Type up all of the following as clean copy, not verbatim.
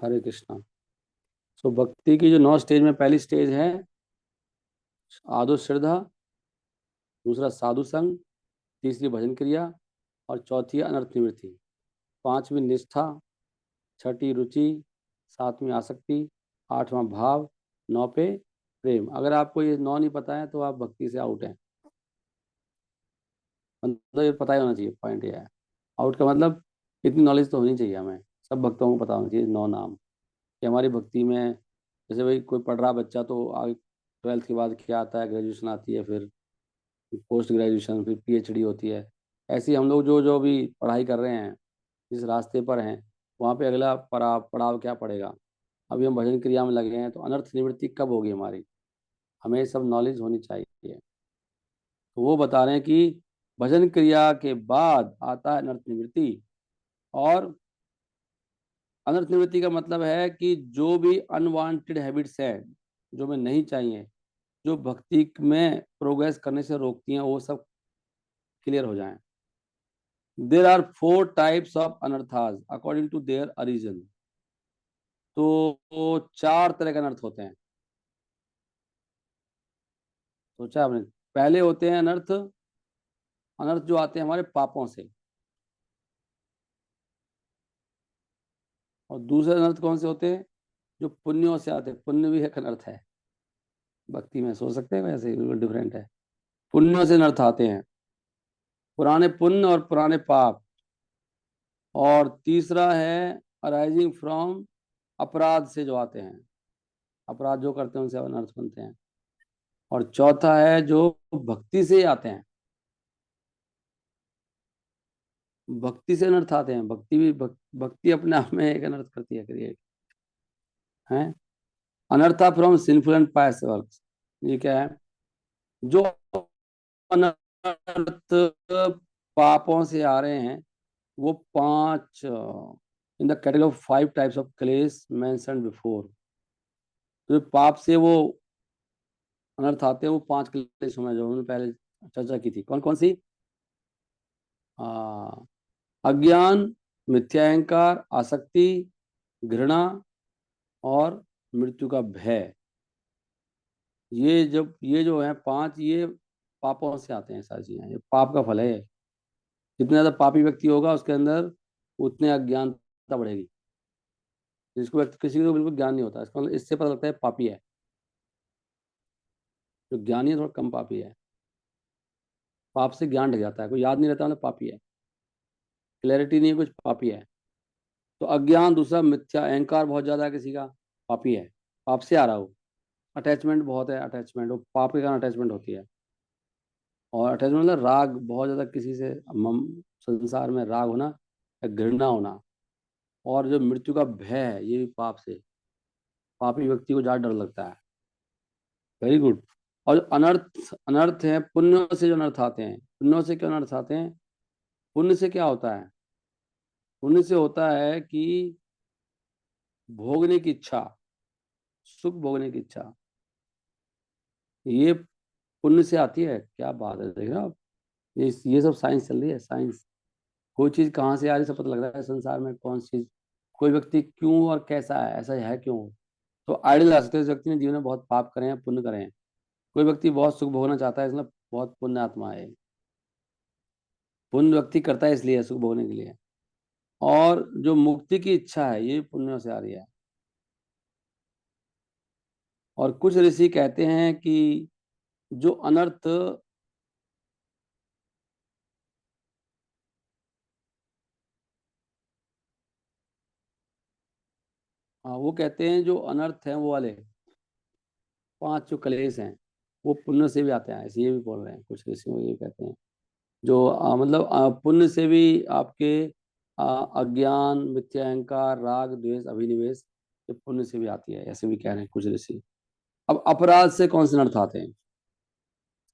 हरे कृष्णा। सो भक्ति की जो 9 स्टेज में पहली स्टेज है आदो श्रद्धा, दूसरा साधु संग, तीसरी भजन क्रिया और चौथी अनर्थ निवृत्ति, पांचवी निष्ठा, छठी रुचि, सातवीं आसक्ति, आठवां भाव, 9 पे प्रेम। अगर आपको ये 9 नहीं पता है तो आप भक्ति से आउट हैं। मतलब ये पता ही होना चाहिए, पॉइंट ये है। आउट का मतलब इतनी नॉलेज तो होनी चाहिए हमें, सब भक्तों को पता होना चाहिए 9 नाम कि हमारी भक्ति में। जैसे भाई कोई पढ़ रहा बच्चा तो आगे 12th के बाद क्या आता है, ग्रेजुएशन आती है, फिर पोस्ट ग्रेजुएशन, फिर पीएचडी होती है। ऐसे ही हम लोग जो जो भी पढ़ाई कर रहे हैं, जिस रास्ते पर हैं, वहाँ पे अगला पड़ाव पड़ाव क्या पड़ेगा। अभी हम भजन क्रिया में लगे हैं तो अनर्थ निवृत्ति कब होगी हमारी, हमें ये सब नॉलेज होनी चाहिए। तो वो बता रहे हैं कि भजन क्रिया के बाद आता है अनर्थ निवृत्ति। और अनर्थ निवृत्ति का मतलब है कि जो भी अनवांटेड हैबिट्स हैं, जो हमें नहीं चाहिए, जो भक्ति में प्रोग्रेस करने से रोकती हैं, वो सब क्लियर हो जाएं। There are 4 types of anthers according to their origin. तो 4 तरह के अनर्थ होते हैं। सोचा आपने? पहले होते हैं अनर्थ, अनर्थ जो आते हैं हमारे पापों से। और दूसरे अनर्थ कौन से होते हैं? जो पुण्यों से आते हैं। पुण्य भी एक अनर्थ है, भक्ति में सोच सकते हैं, वैसे ही बिल्कुल डिफरेंट है। पुण्यों से अनर्थ आते हैं, पुराने पुण्य और पुराने पाप। और तीसरा है अराइजिंग फ्रॉम, अपराध से जो आते हैं, अपराध जो करते हैं उनसे अनर्थ बनते हैं। और चौथा है जो भक्ति से आते हैं, भक्ति से अनर्थ आते हैं। भक्ति भी भक्ति अपने आप में एक अनर्थ करती है, क्रिएट है। अनर्था from sinful and pious works, ये क्या है? जो अनर्थ पापों से आ रहे हैं, वो 5 in the category of 5 types of क्लेश मेंशन्ड बिफोर। तो पाप से वो अनर्थ आते हैं, वो 5 क्लेश में जो हमने पहले चर्चा की थी। कौन कौन सी? आ, अज्ञान, मिथ्या अहंकार, आसक्ति, घृणा और मृत्यु का भय। ये जो है 5, ये पापों से आते हैं सारी चीजें, ये पाप का फल है। जितना ज्यादा पापी व्यक्ति होगा उसके अंदर उतने अज्ञानता बढ़ेगी। जिसको व्यक्ति किसी को बिल्कुल ज्ञान नहीं होता, इसका मतलब इससे पता लगता है पापी है। जो ज्ञानी है थोड़ा कम पापी है। पाप से ज्ञान ढक जाता है, कोई याद नहीं रहता मतलब पापी है, क्लैरिटी नहीं है कुछ, पापी है। तो अज्ञान, दूसरा मिथ्या अहंकार बहुत ज्यादा है किसी का, पापी है, पाप से आ रहा हो। अटैचमेंट बहुत है, अटैचमेंट वो पाप के कारण अटैचमेंट होती है। और अटैचमेंट मतलब राग बहुत ज्यादा किसी से, संसार में राग होना या घृणा होना। और जो मृत्यु का भय है, ये भी पाप से, पापी व्यक्ति को ज्यादा डर लगता है। Very good. और अनर्थ, अनर्थ है पुण्यों से जो अनर्थ आते हैं। पुण्यों से क्यों अनर्थ आते हैं? पुण्य से क्या होता है? पुण्य से होता है कि भोगने की इच्छा, सुख भोगने की इच्छा, ये पुण्य से आती है। क्या बात है, देख रहे हो आप? ये सब साइंस चल रही है, साइंस। कोई चीज कहाँ से आ रही है सब पता लग रहा है संसार में, कौन सी चीज, कोई व्यक्ति क्यों और कैसा है, ऐसा है क्यों। तो आइडियल ला सकते हैं, इस व्यक्ति ने जीवन में बहुत पाप करे हैं, पुण्य करे हैं। कोई व्यक्ति बहुत सुख भोगना चाहता है, इसलिए बहुत पुण्य आत्मा है। पुण्य व्यक्ति करता है इसलिए सुख भोगने के लिए। और जो मुक्ति की इच्छा है, ये पुण्यों से आ रही है। और कुछ ऋषि कहते हैं कि जो अनर्थ, हाँ वो कहते हैं जो अनर्थ है वो वाले 5 जो क्लेश हैं, वो पुण्य से भी आते हैं, ऐसे ये भी बोल रहे हैं कुछ ऋषि, ये कहते हैं। जो मतलब पुण्य से भी आपके अज्ञान, मिथ्या अहंकार, राग द्वेष, अभिनिवेश, ये पुण्य से भी आती है, ऐसे भी कह रहे हैं कुछ ऋषि। अब अपराध से कौन से अनर्थ आते हैं?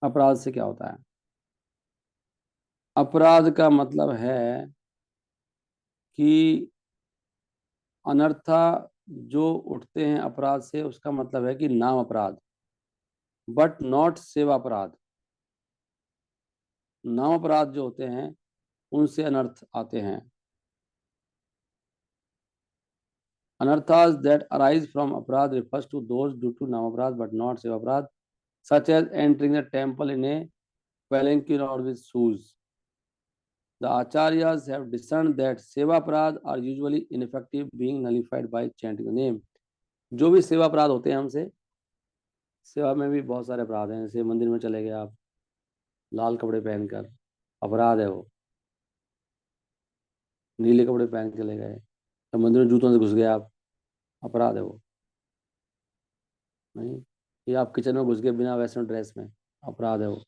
अपराध से क्या होता है? अपराध का मतलब है कि अनर्था जो उठते हैं अपराध से, उसका मतलब है कि नाम अपराध, बट नॉट सेवा अपराध। नाम अपराध जो होते हैं उनसे अनर्थ आते हैं। अनर्थास दैट अराइज फ्रॉम अपराध refers to those due to नाम अपराध but not सेवा अपराध, such as entering the temple in a palanquin or with shoes. The acharyas have discerned that सेवा अपराध are usually ineffective, being nullified by chanting the name. जो भी सेवा अपराध होते हैं हमसे, सेवा में भी बहुत सारे अपराध हैं, जैसे मंदिर में चले गए आप लाल कपड़े पहनकर, अपराध है वो। नीले कपड़े पहन के चले गए, तो मंदिर में जूतों से घुस गए आप, अपराध है वो। नहीं, ये आप किचन में घुस गए बिना वेस्टर्न ड्रेस में, अपराध है वो।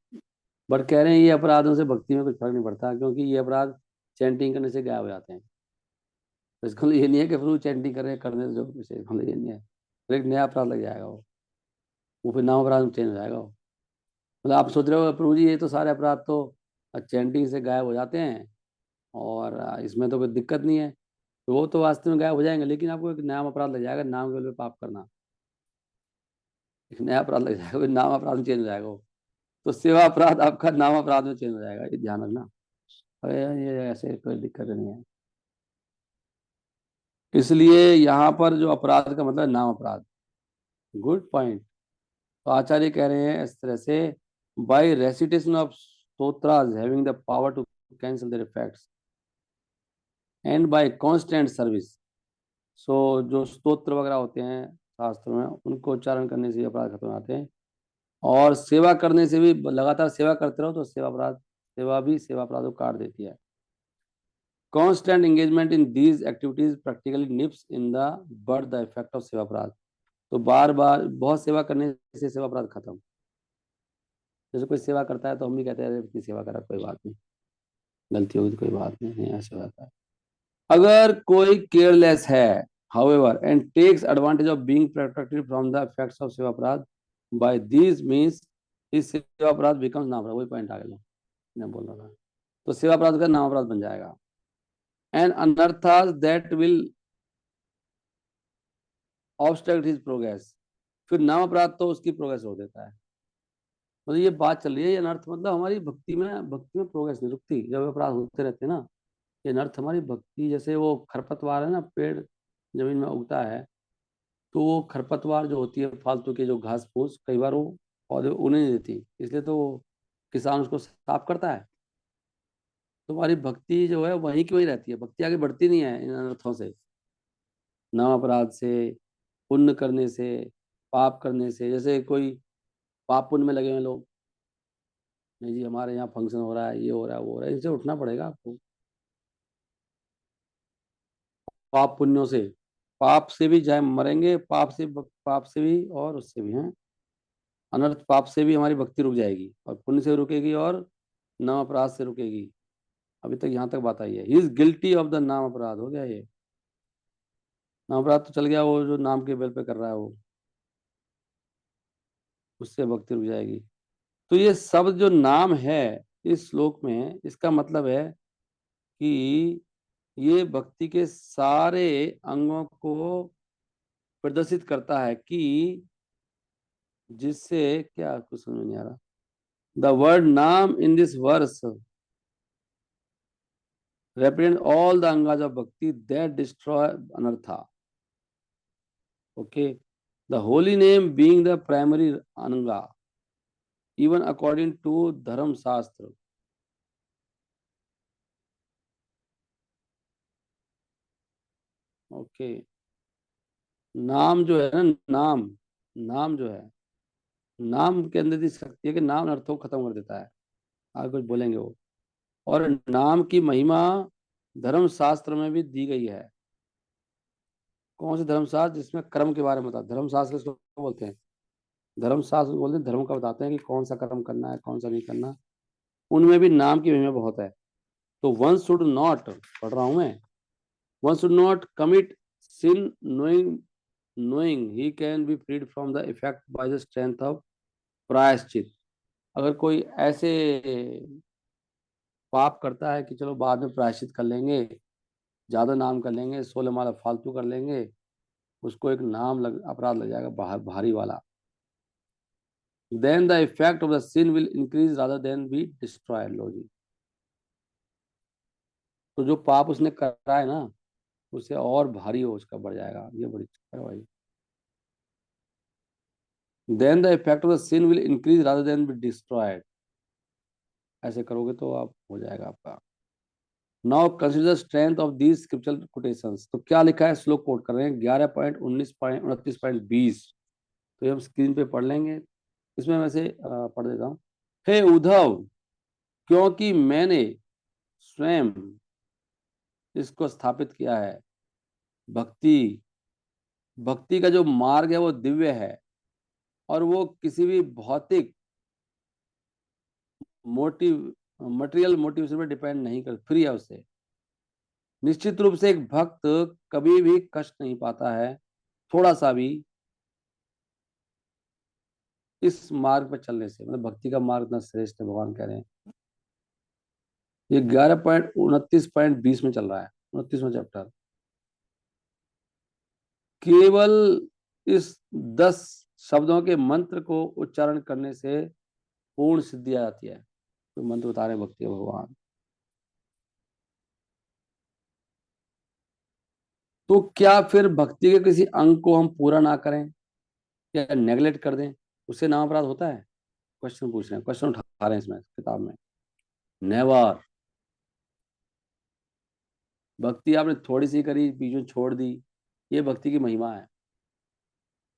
बट कह रहे हैं ये अपराधों से भक्ति में कुछ फर्क नहीं पड़ता, क्योंकि ये अपराध चैंटिंग करने से गायब हो जाते हैं। तो इसका मतलब ये नहीं है कि फिर चैंटिंग करने से जो कुछ है, मतलब ये नहीं है, फिर एक नया अपराध लग जाएगा वो फिर नाम अपराध में चेंज हो जाएगा वो। मतलब आप सोच रहे हो प्रभु जी ये तो सारे अपराध तो चैंटिंग से गायब हो जाते हैं और इसमें तो कोई दिक्कत नहीं है, तो वो तो वास्तव में गायब हो जाएंगे, लेकिन आपको एक नया अपराध लग जाएगा, नाम के बल पे पाप करना, एक नया अपराध लग जाएगा, फिर नाम अपराध में चेंज हो जाएगा वो। तो सेवा अपराध आपका नाम अपराध में चेंज हो जाएगा, ये ध्यान रखना। अरे यार, ये ऐसे कोई दिक्कत नहीं है। इसलिए यहाँ पर जो अपराध का मतलब है नाम अपराध। Good point. तो आचार्य कह रहे हैं इस तरह से, बाय रेसिटेशन ऑफ स्तोत्रास having the power to cancel their effects and by constant service. So जो स्तोत्र वगैरह होते हैं शास्त्रों में, उनको उच्चारण करने से अपराध खत्म हो जाते हैं, और सेवा करने से भी, लगातार सेवा करते रहो तो सेवा अपराध, सेवा भी सेवा अपराध को काट देती है। Constant engagement in these activities practically nips in the bud the effect of सेवा अपराध। तो बार बार बहुत सेवा करने से सेवा अपराध खत्म। जैसे कोई सेवा करता है तो हम भी कहते हैं इतनी सेवा करा, कोई बात नहीं, गलती होगी तो कोई बात नहीं, नहीं ऐसे होता है। अगर कोई केयरलेस है however and takes advantage of being protected from the effects of सेवा अपराध by these means, इस सेवा अपराध becomes नाम अपराध। वही पॉइंट आ गया मैं बोल रहा था, तो सेवा अपराध का नाम अपराध बन जाएगा। एंड अनर्थास that will obstruct his progress, फिर नाम अपराध तो उसकी प्रोग्रेस रोक देता है। मतलब ये बात चल रही है, ये अनर्थ मतलब हमारी भक्ति में प्रोग्रेस नहीं रुकती जब अपराध होते रहते हैं ना। ये अनर्थ हमारी भक्ति, जैसे वो खरपतवार है ना, पेड़ जमीन में उगता है, तो वो खरपतवार जो होती है फालतू के जो घास फूस, कई बार वो पौधे उगने नहीं देती, इसलिए तो किसान उसको साफ करता है। तो हमारी भक्ति जो है वहीं की वहीं रहती है, भक्ति आगे बढ़ती नहीं है इन अनर्थों से, नाम अपराध से, पुण्य करने से, पाप करने से। जैसे कोई पाप पुण्य में लगे हुए लोग, नहीं जी हमारे यहाँ फंक्शन हो रहा है, ये हो रहा है, वो हो रहा है, इनसे उठना पड़ेगा आपको। पाप पुण्यों से, पाप से भी जाए मरेंगे, पाप से भी और उससे भी हैं, अनर्थ पाप से भी हमारी भक्ति रुक जाएगी, और पुण्य से रुकेगी, और नाम अपराध से रुकेगी। अभी तक यहाँ तक बात आई है। He is guilty of the नाम अपराध, हो गया ये, नाम अपराध तो चल गया, वो जो नाम के बल पे कर रहा है वो, उससे भक्ति रुक जाएगी। तो ये शब्द जो नाम है इस श्लोक में, इसका मतलब है कि ये भक्ति के सारे अंगों को प्रदर्शित करता है, कि जिससे क्या, कुछ समझ नहीं आ रहा। The word naam in this verse represent all the angas of bhakti that destroy anartha. Okay, the holy name being the primary anga, even according to dharma shastra. Okay, नाम जो है ना, नाम, नाम जो है, नाम के अंदर की शक्ति है कि नाम अर्थों को खत्म कर देता है। आगे कुछ बोलेंगे वो। और नाम की महिमा धर्म शास्त्र में भी दी गई है। कौन से धर्म शास्त्र? जिसमें कर्म के बारे में बता, धर्म शास्त्र इसको बोलते हैं, धर्म शास्त्र बोलते हैं, धर्म का बताते हैं कि कौन सा कर्म करना है, कौन सा नहीं करना। उनमें भी नाम की महिमा बहुत है। तो वन शुड नॉट, पढ़ रहा हूं मैं, one should not commit sin knowing he can be freed from the effect by the strength of prayashchitta. अगर कोई ऐसे पाप करता है कि चलो बाद में प्रायश्चित कर लेंगे, ज्यादा नाम कर लेंगे, 16 माला फालतू कर लेंगे, उसको एक अपराध लग जाएगा भारी वाला। Then the effect of the sin will increase rather than be destroy. लो जी, तो जो पाप उसने करा है ना, उससे और भारी हो, उसका बढ़ जाएगा। ये बड़ी चक्कर है भाई। Then the effect of the sin will increase rather than be destroyed. ऐसे करोगे तो आप हो जाएगा आपका। Now consider strength of these scriptural quotations. तो क्या लिखा है, श्लोक कोट कर रहे हैं 11.19.29.20। तो ये हम स्क्रीन पे पढ़ लेंगे। इसमें मैं से पढ़ देता हूँ। हे उद्धव, क्योंकि मैंने स्वयं इसको स्थापित किया है, भक्ति भक्ति का जो मार्ग है वो दिव्य है, और वो किसी भी भौतिक मोटिव मटेरियल मोटिवेशन पे डिपेंड नहीं कर, फ्री है उससे। निश्चित रूप से एक भक्त कभी भी कष्ट नहीं पाता है, थोड़ा सा भी, इस मार्ग पर चलने से। मतलब भक्ति का मार्ग इतना श्रेष्ठ है, भगवान कह रहे हैं। ये 11.29.20 में चल रहा है, 29वां चैप्टर। केवल इस 10 शब्दों के मंत्र को उच्चारण करने से पूर्ण सिद्धि आ जाती है। तो मंत्र बता रहे हैं भक्ति का भगवान। तो क्या फिर भक्ति के किसी अंग को हम पूरा ना करें या नेगलेक्ट कर दें, उससे नाम अपराध होता है? क्वेश्चन पूछ रहे हैं, क्वेश्चन उठा रहे हैं इसमें किताब में। नेवर। भक्ति आपने थोड़ी सी करी, बीच में छोड़ दी, ये भक्ति की महिमा है।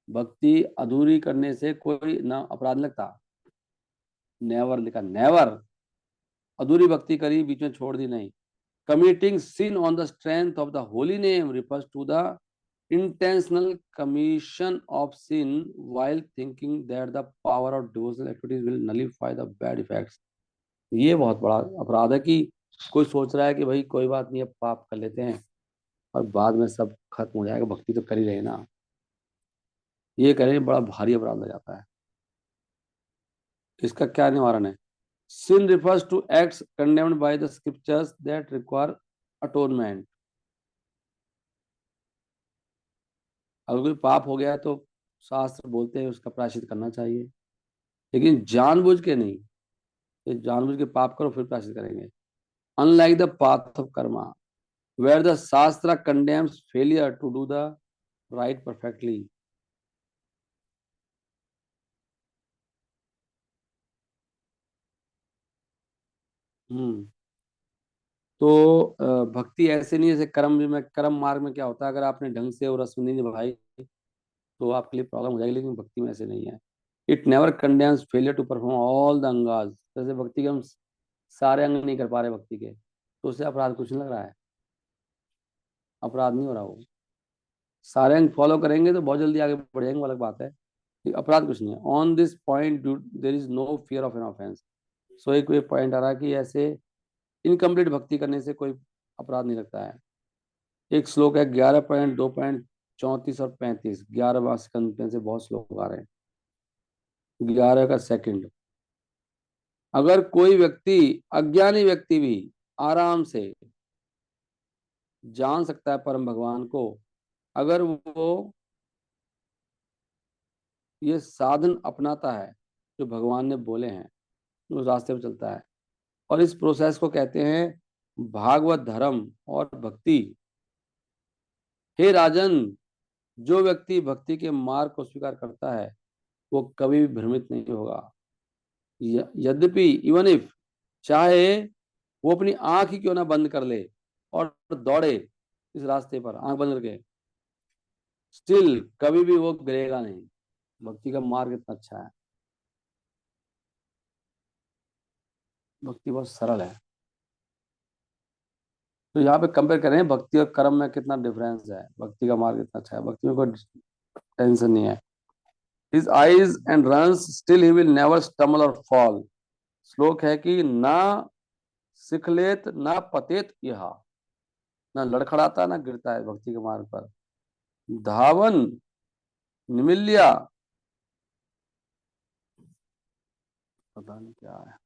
भक्ति अधूरी करने से कोई ना अपराध लगता। नेवर लिखा, नेवर। अधूरी भक्ति करी, बीच में छोड़ दी, नहीं। Committing sin on the strength of the holy name refers to the intentional commission of sin while thinking that the power of devotional activities will nullify the bad effects। ये बहुत बड़ा अपराध है कि कोई सोच रहा है कि भाई कोई बात नहीं, अब पाप कर लेते हैं और बाद में सब खत्म हो जाएगा, भक्ति तो कर ही रहे ना। ये करें बड़ा भारी अपराध लग जाता है। इसका क्या निवारण है? Sin refers to acts condemned by the scriptures that require atonement। अगर कोई पाप हो गया तो शास्त्र बोलते हैं उसका प्रायश्चित करना चाहिए, लेकिन जानबूझ के नहीं। ये जानबूझ के पाप करो फिर प्रायश्चित करेंगे। Unlike the path of karma where the shastra condemns failure to do the right perfectly. Hmm. तो भक्ति ऐसे नहीं, जैसे कर्म में, कर्म मार्ग में क्या होता है, अगर आपने ढंग से और रस्म नहीं निभाई तो आपके लिए प्रॉब्लम हो जाएगी, लेकिन भक्ति में ऐसे नहीं है। It never condemns failure to perform all the अंगाज। जैसे भक्ति के हम सारे अंग नहीं कर पा रहे भक्ति के, तो उससे अपराध कुछ नहीं लग रहा है, अपराध नहीं हो रहा वो। सारे अंग फॉलो करेंगे तो बहुत जल्दी आगे बढ़ जाएंगे, वो अलग बात है। अपराध कुछ नहीं है। On this point there is no fear of an offence. सो एक पॉइंट आ रहा है कि ऐसे इनकम्प्लीट भक्ति करने से कोई अपराध नहीं लगता है। एक श्लोक है 11.2.34 और 35, 11वां स्कंद में से बहुत श्लोक आ रहे हैं। 11 का सेकंड। अगर कोई व्यक्ति, अज्ञानी व्यक्ति भी आराम से जान सकता है परम भगवान को, अगर वो ये साधन अपनाता है जो भगवान ने बोले हैं, उस रास्ते पर चलता है। और इस प्रोसेस को कहते हैं भागवत धर्म और भक्ति। हे राजन, जो व्यक्ति भक्ति के मार्ग को स्वीकार करता है वो कभी भी भ्रमित नहीं होगा। यद्यपि, इवन इफ, चाहे वो अपनी आंख ही क्यों ना बंद कर ले और दौड़े इस रास्ते पर आंख बंद करके, स्टिल कभी भी वो गिरेगा नहीं। भक्ति का मार्ग इतना अच्छा है, भक्ति बहुत सरल है। तो यहाँ पे कंपेयर करें भक्ति और कर्म में कितना डिफरेंस है। भक्ति का मार्ग इतना अच्छा है, भक्ति में कोई टेंशन नहीं है। His eyes and runs, still he will never stumble or fall। श्लोक है कि ना सिखलेत ना पतेत यह, ना लड़खड़ाता ना गिरता है भक्ति के मार्ग पर। धावन निमिल्या, पता नहीं क्या है,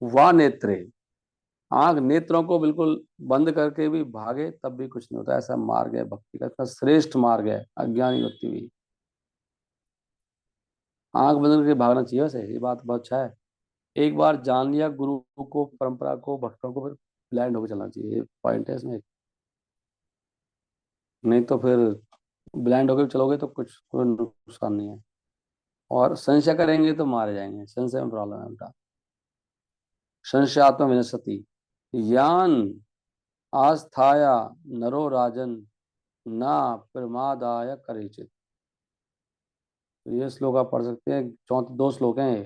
वा नेत्रे, आंख नेत्रों को बिल्कुल बंद करके भी भागे तब भी कुछ नहीं होता। ऐसा मार्ग है भक्ति का, इतना श्रेष्ठ मार्ग है। अज्ञानी व्यक्ति भी आंख बंद करके भागना चाहिए। वैसे ये बात बहुत अच्छा है। एक बार जान लिया गुरु को, परंपरा को, भक्तों को, फिर ब्लाइंड होकर चलना चाहिए। ये पॉइंट है इसमें। नहीं तो फिर ब्लाइंड होकर चलोगे तो कुछ कोई नुकसान नहीं है। और संशय करेंगे तो मारे जाएंगे, संशय में प्रॉब्लम है उल्टा। संशयात्म विनशति यान आस्थाया नरो राजन ना प्रमादाय करिचित। तो ये श्लोक आप पढ़ सकते हैं, चौथे दो श्लोक हैं ये।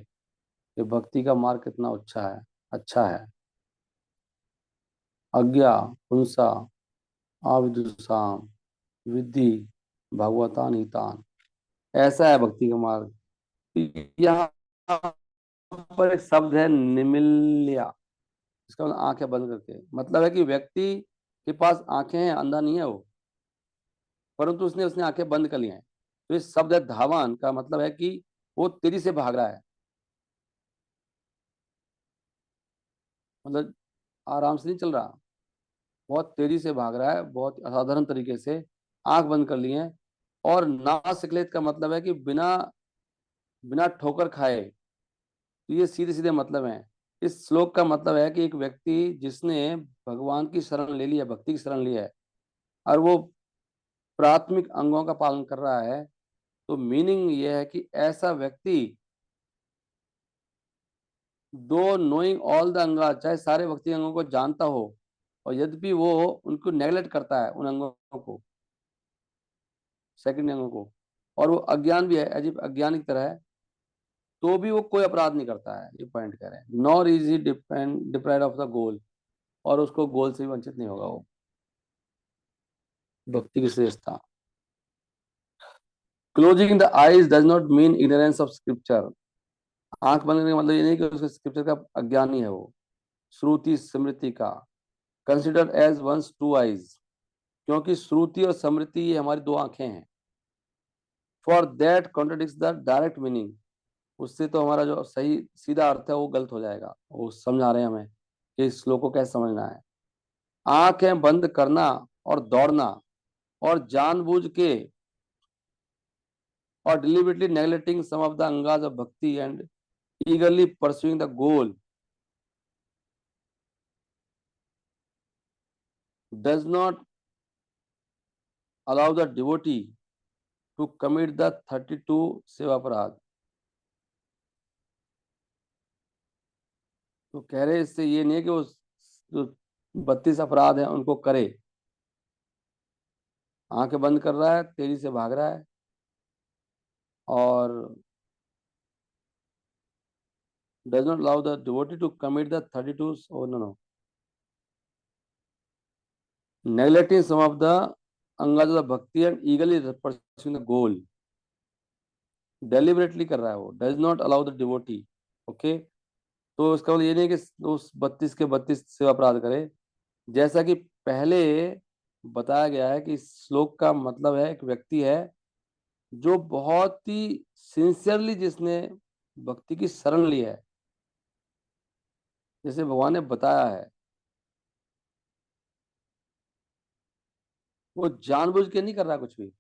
कि भक्ति का मार्ग कितना अच्छा है, अच्छा है। अज्ञा पुंसा आविदुषाम विद्धि भगवतान हितान, ऐसा है भक्ति का मार्ग। यहाँ पर एक शब्द है निमिल्या, इसका मतलब आंखें बंद करके, मतलब है कि व्यक्ति के पास आंखें हैं, अंधा नहीं है वो, परंतु उसने उसने आंखें बंद कर ली हैं। तो इस शब्द है धावान का मतलब है कि वो तेजी से भाग रहा है, मतलब आराम से नहीं चल रहा, बहुत तेजी से भाग रहा है, बहुत असाधारण तरीके से आंख बंद कर ली है। और नासिकलेत का मतलब है कि बिना बिना ठोकर खाए। तो ये सीधे सीधे मतलब है। इस श्लोक का मतलब है कि एक व्यक्ति जिसने भगवान की शरण ले ली है, भक्ति की शरण ली है, और वो प्राथमिक अंगों का पालन कर रहा है, तो मीनिंग ये है कि ऐसा व्यक्ति दो नोइंग ऑल द अंगा, चाहे सारे भक्ति अंगों को जानता हो, और यद्यपि वो उनको नेगलेक्ट करता है, उन अंगों को, सेकंड अंगों को, और वो अज्ञान भी है, अजीब अज्ञान की तरह है, तो भी वो कोई अपराध नहीं करता है, ये पॉइंट कह रहे हैं। Nor is he deprived of the goal, और उसको गोल से भी वंचित नहीं होगा वो। भक्ति की श्रेष्ठता। Closing the eyes does not mean ignorance of scripture. आंख बंद करने का मतलब ये नहीं कि उसके स्क्रिप्चर का अज्ञानी है वो। श्रुति स्मृति का consider as ones two eyes, क्योंकि श्रुति और स्मृति ये हमारी दो आंखें हैं। For that contradicts the direct meaning, उससे तो हमारा जो सही सीधा अर्थ है वो गलत हो जाएगा। वो समझा रहे हैं हमें कि इस श्लोक को कैसे समझना है। आंखें बंद करना और दौड़ना और जानबूझ के और deliberately neglecting some of the angas of bhakti and eagerly pursuing the goal does not allow the devotee to commit the 32 सेवापराध। तो कह रहे इससे ये नहीं है कि वो जो 32 अपराध है उनको करे। आंखें बंद कर रहा है, तेजी से भाग रहा है, और does not allow the devotee to commit the 32, oh no, neglecting some of the angas of the bhakti and eagerly pursuing the goal, deliberately कर रहा है वो, does not allow the devotee. Okay, तो इसका मतलब ये नहीं कि उस 32 के 32 सेवा अपराध करे। जैसा कि पहले बताया गया है कि इस श्लोक का मतलब है एक व्यक्ति है जो बहुत ही सिंसियरली, जिसने भक्ति की शरण ली है, जैसे भगवान ने बताया है, वो जानबूझ के नहीं कर रहा कुछ भी।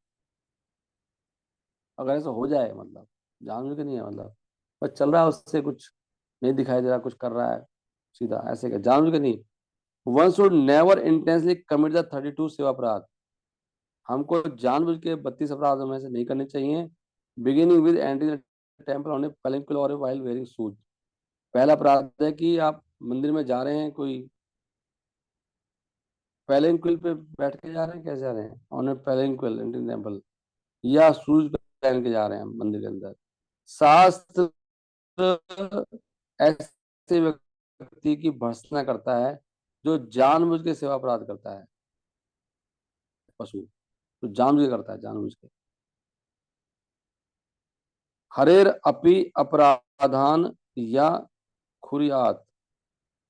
अगर ऐसा हो जाए, मतलब जानबूझ के नहीं है, मतलब बस चल रहा है, उससे कुछ नहीं दिखाई दे रहा, कुछ कर रहा है सीधा, ऐसे क्या जानबूझ के नहीं। One should never intensely commit the 32 सेवा अपराध। हमको जानबूझ के 32 अपराधों में से नहीं करने चाहिए। Beginning with entering temple on a palanquin और व्हाइल वेयरिंग शूज। पहला अपराध है कि आप मंदिर में जा रहे हैं, कोई पेलिंक्विल पे बैठ के जा रहे हैं, कैसे जा रहे हैं, ऑन ए पेलिंक्विल एंट्रिंग टेम्पल, या शूज पहन के जा रहे हैं मंदिर के अंदर। शास्त्र ऐसे व्यक्ति की भर्त्सना करता है जो जानबूझ के सेवा अपराध करता है, पशु तो जानबूझ के करता है, जानबूझ के। हरेर अपि अपराधान या खुरियात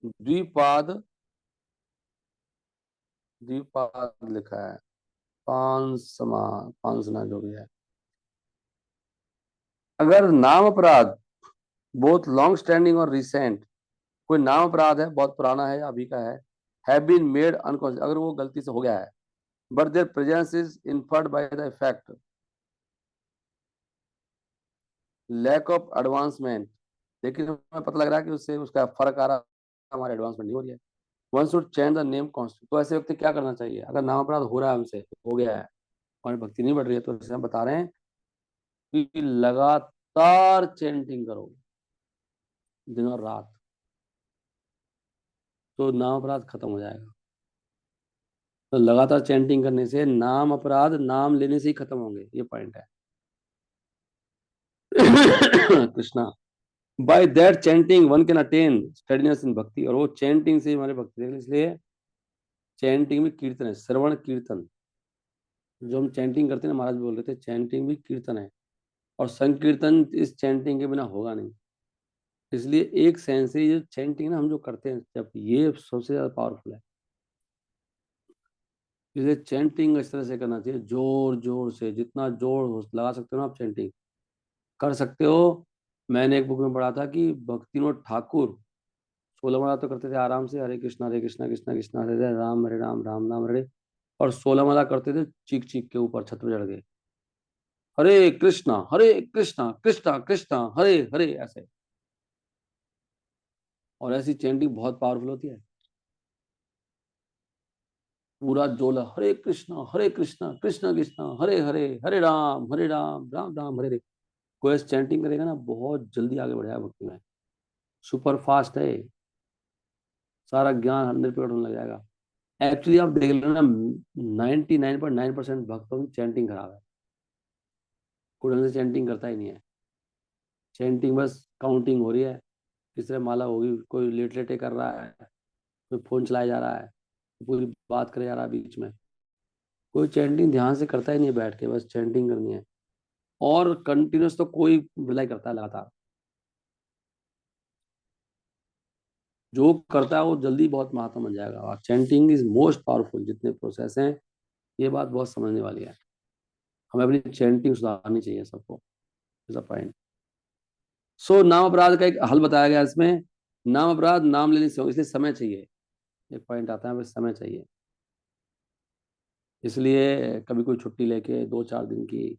द्विपाद, द्विपाद लिखा है, पांसमा, पांसना जो भी है। अगर नाम अपराध बहुत लॉन्ग स्टैंडिंग और रिसेंट, कोई नाम अपराध है बहुत पुराना है या अभी का है बीन मेड अनकॉन्शियस, अगर वो गलती से हो गया है, but their presence is inferred by the effect, lack of advancement, लेकिन हमें पता लग रहा है कि उससे उसका फर्क आ रहा है, हमारे एडवांसमेंट नहीं हो रही है। One should change the name constitute. तो ऐसे व्यक्ति क्या करना चाहिए, अगर नाम अपराध हो रहा है हमसे, हो गया है, हमारी भक्ति नहीं बढ़ रही है, तो इसे हम बता रहे हैं कि लगातार चैंटिंग करो दिन और रात, तो नाम अपराध खत्म हो जाएगा। तो लगातार चैंटिंग करने से नाम अपराध नाम लेने से ही खत्म होंगे, ये पॉइंट है। Krishna, by that chanting one can attain steadiness in bhakti, और वो चैंटिंग से हमारे भक्ति देखें, इसलिए चैंटिंग में कीर्तन है, श्रवण कीर्तन। जो हम चैंटिंग करते हैं ना, महाराज बोल रहे थे चैंटिंग भी कीर्तन है, और संकीर्तन इस चैंटिंग के बिना होगा नहीं। इसलिए एक सेंस से ये चैंटिंग ना हम जो करते हैं जब, ये सबसे ज्यादा पावरफुल है। इसलिए चैंटिंग इस तरह से करना चाहिए, जोर जोर से, जितना जोर लगा सकते हो ना आप चैंटिंग कर सकते हो। मैंने एक बुक में पढ़ा था कि भक्तिनोद ठाकुर 16 माला तो करते थे आराम से, हरे कृष्णा कृष्णा कृष्णा हरे हरे, राम राम हरे, और 16 माला करते थे चीख चीख के ऊपर छत पे चढ़ गए, हरे कृष्णा कृष्णा कृष्णा हरे हरे, ऐसे। और ऐसी चैंटिंग बहुत पावरफुल होती है। पूरा जोला हरे कृष्णा कृष्णा कृष्णा हरे हरे, हरे राम राम हरे हरे। कोई ऐसी चैंटिंग करेगा ना, बहुत जल्दी आगे बढ़ेगा भक्ति में, सुपर फास्ट है, सारा ज्ञान 100% होने लग जाएगा। एक्चुअली आप देख लेना, 99.9% भक्तों की चैंटिंग खराब है, कोई ढंग से चैंटिंग करता ही नहीं है। चैंटिंग बस काउंटिंग हो रही है, किस तरह माला होगी, कोई लेट लेटे कर रहा है, कोई फोन चलाया जा रहा है, पूरी बात करे जा रहा है बीच में। कोई चैंटिंग ध्यान से करता ही नहीं है, बैठ के बस चैंटिंग करनी है। और कंटिन्यूस तो कोई रिलाई करता है लगातार, जो करता है वो जल्दी बहुत महात्मा बन जाएगा। और चैंटिंग इज मोस्ट पावरफुल, जितने प्रोसेस हैं, ये बात बहुत समझने वाली है। हमें अपनी चैंटिंग सुधारनी चाहिए सबको, ऐसा पॉइंट। सो नाम अपराध का एक हल बताया गया इसमें, नाम अपराध नाम लेने से हो, इसलिए समय चाहिए। एक पॉइंट आता है, बस समय चाहिए। इसलिए कभी कोई छुट्टी लेके 2-4 दिन की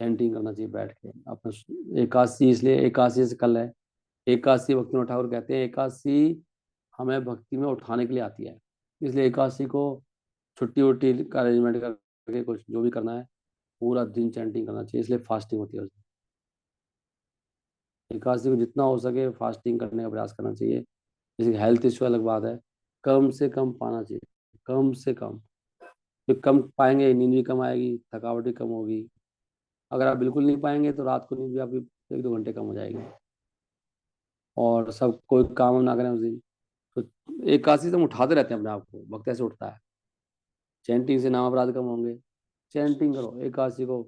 चैंटिंग करना चाहिए बैठ के अपना। एकादशी, इसलिए एकादशी से कल है एकादशी। भक्तिनाथ ठाकुर कहते हैं एकादशी हमें भक्ति में उठाने के लिए आती है, इसलिए एकादशी को छुट्टी वुट्टी का अरेंजमेंट करके कुछ जो भी करना है, पूरा दिन चैंटिंग करना चाहिए, इसलिए फास्टिंग होती है उस दिन। एकादशी को जितना हो सके फास्टिंग करने का प्रयास करना चाहिए। जैसे हेल्थ इश्यू अलग बात है, कम से कम पाना चाहिए, कम से कम। जो कम पाएंगे नींद भी कम आएगी, थकावट भी कम होगी। अगर आप बिल्कुल नहीं पाएंगे तो रात को नींद भी आपकी 1-2 घंटे कम हो जाएगी, और सब कोई काम हम ना करें उस दिन। तो एकादशी से हम उठाते रहते हैं अपने आप को, भक्त ऐसे उठता है। चैंटिंग से नाम अपराध कम होंगे, चैंटिंग करो एकादशी को।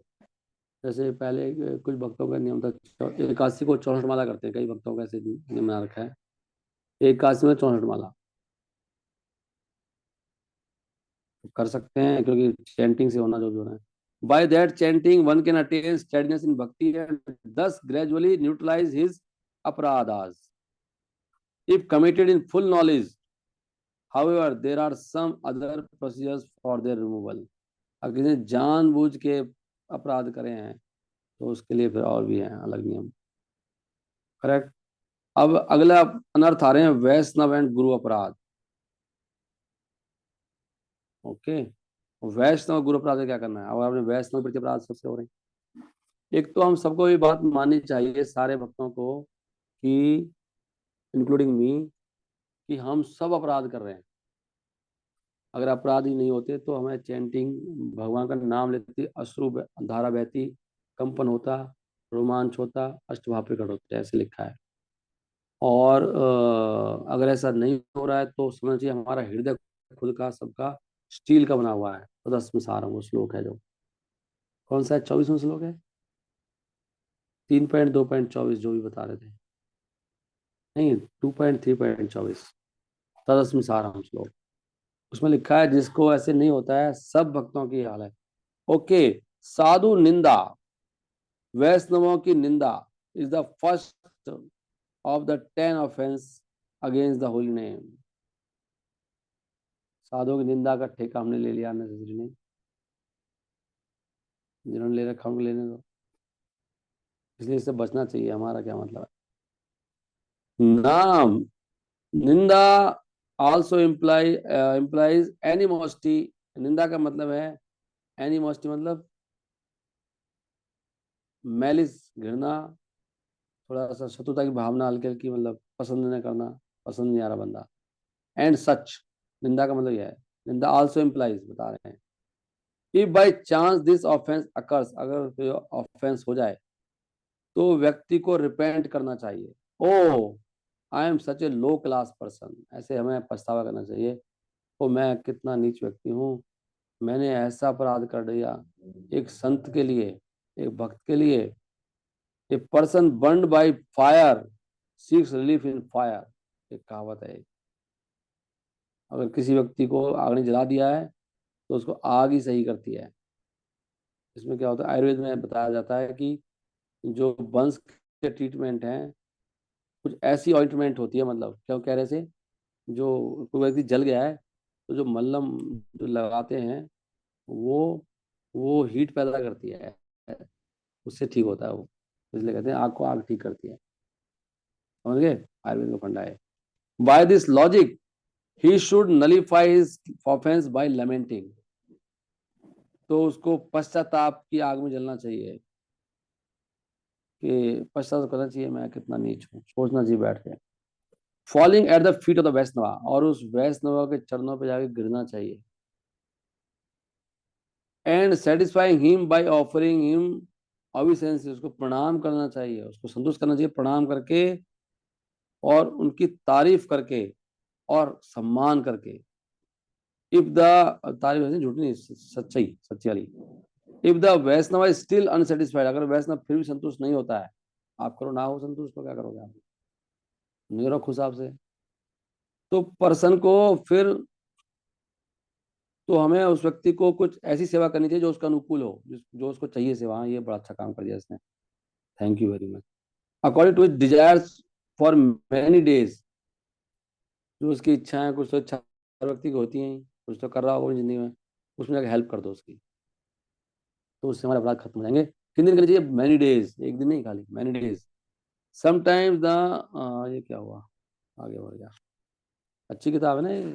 जैसे पहले कुछ भक्तों का नियम था, एकादशी को 64 माला करते हैं, कई भक्तों का ऐसे नियम बना रखा है, एकादशी में 64 माला कर सकते हैं, क्योंकि चैंटिंग से होना जो भी होना है। By that chanting one can attain steadiness in bhakti and thus gradually neutralize his अपराधास if committed in full knowledge. However, there are some other procedures for their removal. अगर किसी ने जानबूझ के अपराध करे हैं तो उसके लिए फिर और भी हैं अलग नियम। करेक्ट। अब अगला अनर्थ आ रहे हैं वैष्णव एंड गुरु अपराध। ओके, वैष्णव गुरु अपराध में क्या करना है? अब आपने वैष्णव प्रति अपराध सबसे हो रहे हैं। एक तो हम सबको ये बात माननी चाहिए, सारे भक्तों को, कि इंक्लूडिंग मी, कि हम सब अपराध कर रहे हैं। अगर अपराध ही नहीं होते तो हमें चैंटिंग, भगवान का नाम लेती, अश्रु धारा बहती, कंपन होता, रोमांच होता, अष्टभाव प्रकट होते, ऐसे लिखा है। और अगर ऐसा नहीं हो रहा है तो समझना चाहिए हमारा हृदय खुद का सबका स्टील का बना हुआ है। तो 10 में सारा वो श्लोक है जो, कौन सा है, 24वां श्लोक है, 3.2.24 जो भी बता रहे थे, नहीं 2.3.24, तदस्मि सारांश श्लोक। उसमें लिखा है जिसको ऐसे नहीं होता है सब भक्तों की हाल है। ओके, साधु निंदा, वैष्णवों की निंदा is the first of the 10 offence against the holy name. साधुओं की निंदा का ठेका हमने ले लिया नेसेसरी नहीं, जिन्होंने ले रखा उनको लेने दो, इसलिए इससे बचना चाहिए। हमारा क्या मतलब है, नाम निंदा आल्सो इम्प्लाइज एनिमोसिटी। निंदा का मतलब है एनिमोसिटी मतलब मैलिस, घृणा, थोड़ा सा शत्रुता की भावना, हल्की हल्की, मतलब पसंद नहीं करना, पसंद नहीं आ रहा बंदा। एंड सच, निंदा का मतलब यह है, निंदा आल्सो इम्प्लाइज, बता रहे हैं, if by chance this offence occurs, अगर ऑफेंस हो जाए तो व्यक्ति को रिपेंट करना चाहिए। Oh, I am such a low class person, ऐसे हमें पछतावा करना चाहिए, ओ मैं कितना नीच व्यक्ति हूँ, मैंने ऐसा अपराध कर दिया। एक संत के लिए, एक भक्त के लिए, a person burned by fire seeks relief in fire, एक कहावत है। अगर किसी व्यक्ति को आग ने जला दिया है तो उसको आग ही सही करती है। इसमें क्या होता है, आयुर्वेद में बताया जाता है कि जो बंस के ट्रीटमेंट हैं, कुछ ऐसी ऑइंटमेंट होती है, मतलब क्या कह रहे थे, जो कोई व्यक्ति जल गया है तो जो मल्लम जो लगाते हैं, वो वो हीट पैदा करती है, उससे ठीक होता है वो, इसलिए कहते हैं आग को आग ठीक करती है। समझ गए, आयुर्वेद का फंडा है। By this logic he should nullify his offence by lamenting, तो उसको पश्चाताप की आग में जलना चाहिए, कि पश्चाताप करना चाहिए मैं कितना नीच हूँ, सोचना चाहिए बैठ के। Falling at the feet of the Vaishnava, और उस वैष्णवा के चरणों पे जाके गिरना चाहिए। And satisfying him by offering him obeisance, उसको प्रणाम करना चाहिए, उसको संतुष्ट करना चाहिए प्रणाम करके, और उनकी तारीफ करके और सम्मान करके। इफ द, तारीफ झूठी नहीं, सच्चाई, सच्ची वाली। If the Vaishnava is still unsatisfied, अगर वैष्णव फिर भी संतुष्ट नहीं होता है, आप करो ना हो संतुष्ट, तो क्या करोगे आप, नहीं रखो हिसाब से, तो पर्सन को फिर, तो हमें उस व्यक्ति को कुछ ऐसी सेवा करनी चाहिए जो उसका अनुकूल हो, जो उसको चाहिए सेवा। हाँ, ये बड़ा अच्छा काम कर दिया इसने, thank you very much. According to desires for many days, जो उसकी इच्छाएं, कुछ तो इच्छा हर व्यक्ति की होती हैं, कुछ तो कर रहा होगा जिंदगी में, उसमें जाकर हेल्प कर दो उसकी, तो उससे हमारे अपराध खत्म हो जाएंगे। कितने दिन करनी चाहिए, मैनी डेज, एक दिन नहीं खाली, मैनी डेज। समटाइम्स द, ये क्या हुआ, आगे बढ़ गया, अच्छी किताब है ना ये,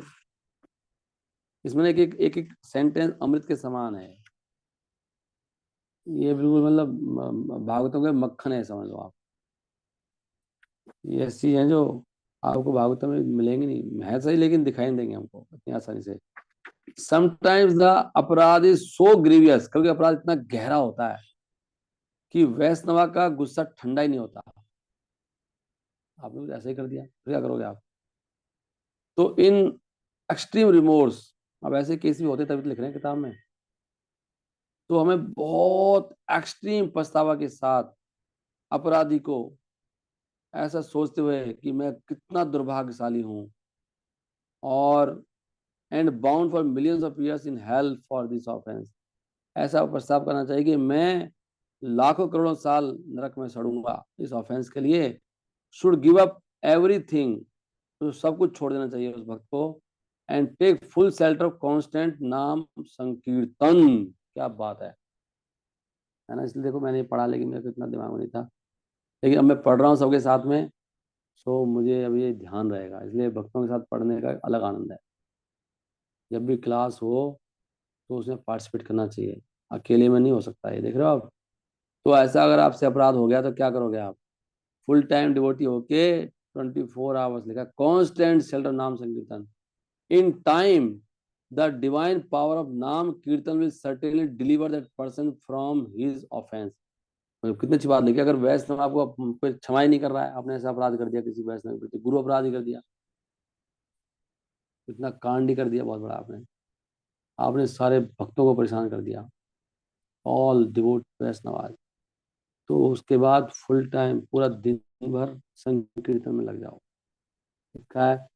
इसमें एक एक एक एक सेंटेंस अमृत के समान है, ये बिल्कुल मतलब भागवतों के मक्खन है, समझ लो आप। ये ऐसी हैं जो आपको भागवतों में मिलेंगी नहीं, है सही लेकिन दिखाई नहीं देंगे हमको इतनी आसानी से। समटाइम्स द अपराध इज सो ग्रीवियस, क्योंकि अपराध इतना गहरा होता है कि वैष्णवा का गुस्सा ठंडा ही नहीं होता। आपने कुछ ऐसा ही कर दिया, फिर क्या करोगे आप। तो इन एक्सट्रीम रिमोर्स, अब ऐसे केस भी होते तभी तो लिख रहे हैं किताब में, तो हमें बहुत एक्सट्रीम पछतावा के साथ अपराधी को ऐसा सोचते हुए कि मैं कितना दुर्भाग्यशाली हूँ, और and bound for millions of years in hell for this offence, ऐसा प्रस्ताव करना चाहिए कि मैं लाखों करोड़ों साल नरक में सड़ूंगा इस ऑफेंस के लिए। शुड गिव अप एवरीथिंग, तो सब कुछ छोड़ देना चाहिए उस भक्त को। And take full shelter of constant naam sankirtan, क्या बात है ना। इसलिए देखो, मैंने पढ़ा लेकिन मेरे को इतना दिमाग में नहीं था, लेकिन अब मैं पढ़ रहा हूँ सबके साथ में, सो मुझे अब ये ध्यान रहेगा, इसलिए भक्तों के साथ पढ़ने का अलग आनंद है। जब भी क्लास हो तो उसमें पार्टिसिपेट करना चाहिए, अकेले में नहीं हो सकता, ये देख रहे हो आप। तो ऐसा अगर आपसे अपराध हो गया तो क्या करोगे आप, फुल टाइम डिवोटी होके 24 आवर्स, लिखा कॉन्स्टेंट शेल्टर नाम संकीर्तन। In time the divine power of नाम कीर्तन will certainly deliver that person from his offence. मतलब कितनी अच्छी बात लिखी, अगर वैष्णव आपको कोई क्षमा ही नहीं कर रहा है, आपने ऐसा अपराध कर दिया किसी वैष्णव के प्रति, गुरु अपराध ही कर दिया, इतना कांड ही कर दिया बहुत बड़ा आपने, आपने सारे भक्तों को परेशान कर दिया, ऑल डिवोट वैष्णव। तो उसके बाद फुल टाइम पूरा दिन भर संकीर्तन में लग जाओ। लिखा है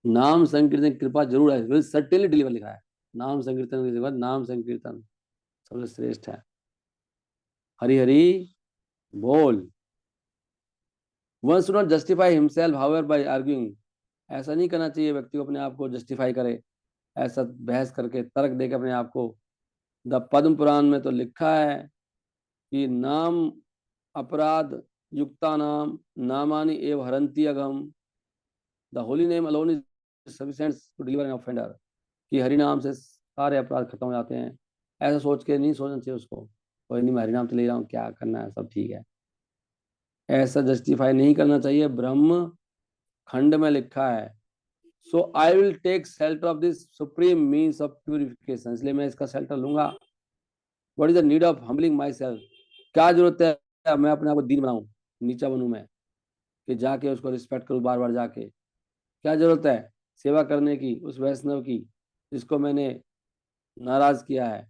नाम संकीर्तन कृपा जरूर है, विल सर्टेनली डिलीवर, लिखा है नाम संकीर्तन के बाद नाम संकीर्तन सबसे श्रेष्ठ है। हरि हरि बोल। One should not justify himself however by arguing, ऐसा नहीं करना चाहिए व्यक्ति को अपने आप को जस्टिफाई करे, ऐसा बहस करके तर्क देकर अपने आप को। द पद्म पुराण में तो लिखा है कि नाम अपराध युक्ता नाम नामानि एव हरंती अगम, the holy name alone is sufficient to deliver an offender, कि हरि नाम से सारे अपराध खत्म हो जाते हैं, ऐसा सोच के नहीं सोचना चाहिए उसको, कोई नहीं मैं हरिनाम तो ले रहा हूँ, क्या करना है, सब ठीक है, ऐसा जस्टिफाई नहीं करना चाहिए। ब्रह्म खंड में लिखा है, so I will take shelter of this supreme means of purification, इसलिए मैं इसका शेल्टर लूंगा। What is the need of humbling myself, क्या जरूरत है मैं अपने आप को दीन बनाऊं, नीचा बनूं मैं, कि जाके उसको रिस्पेक्ट करूं बार बार जाके, क्या जरूरत है सेवा करने की उस वैष्णव की जिसको मैंने नाराज किया है।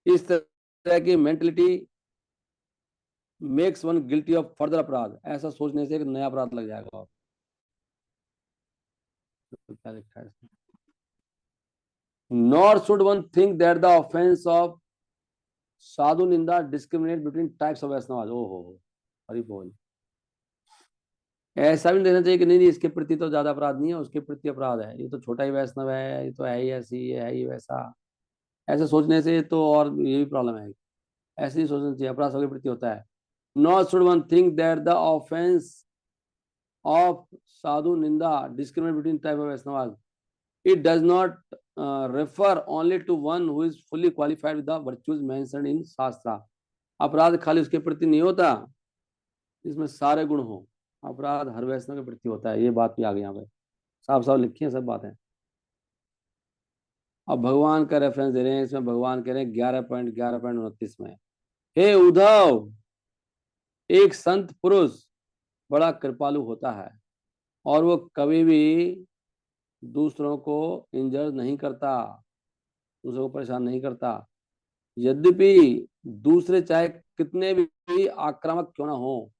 इस तरह की mentality makes one guilty of further अपराध, ऐसा सोचने से एक नया अपराध लग जाएगा। और तो क्या लिखा है, nor should one think that the offence of sadhu ninda discriminate between types of Vaishnava, ओ हो हरि बोल। ऐसा भी नहीं देखना चाहिए कि नहीं नहीं इसके प्रति तो ज्यादा अपराध नहीं है, उसके प्रति अपराध है, ये तो छोटा ही वैष्णव है, ये तो है ही ऐसी, ये है ही वैसा, ऐसे सोचने से तो और ये भी प्रॉब्लम है। ऐसे ही सोचना चाहिए, अपराध सबके प्रति होता है। Not should one think that the offence of sadhu ninda discriminate between type of Vaishnavas. It does not refer only to one who is fully qualified with the virtues mentioned in Shastra. अपराध खाली उसके प्रति नहीं होता इसमें सारे गुण हो, अपराध हर वैष्णव के प्रति होता है, ये बात भी आ गई यहाँ पे, साफ साफ लिखी है सब बातें। अब भगवान का रेफरेंस दे रहे हैं, इसमें भगवान कह रहे हैं 11.11.29 में, हे उद्धव, एक संत पुरुष बड़ा कृपालु होता है और वो कभी भी दूसरों को इंजर नहीं करता, दूसरों को परेशान नहीं करता। यद्यपि दूसरे चाहे कितने भी आक्रामक क्यों ना हो,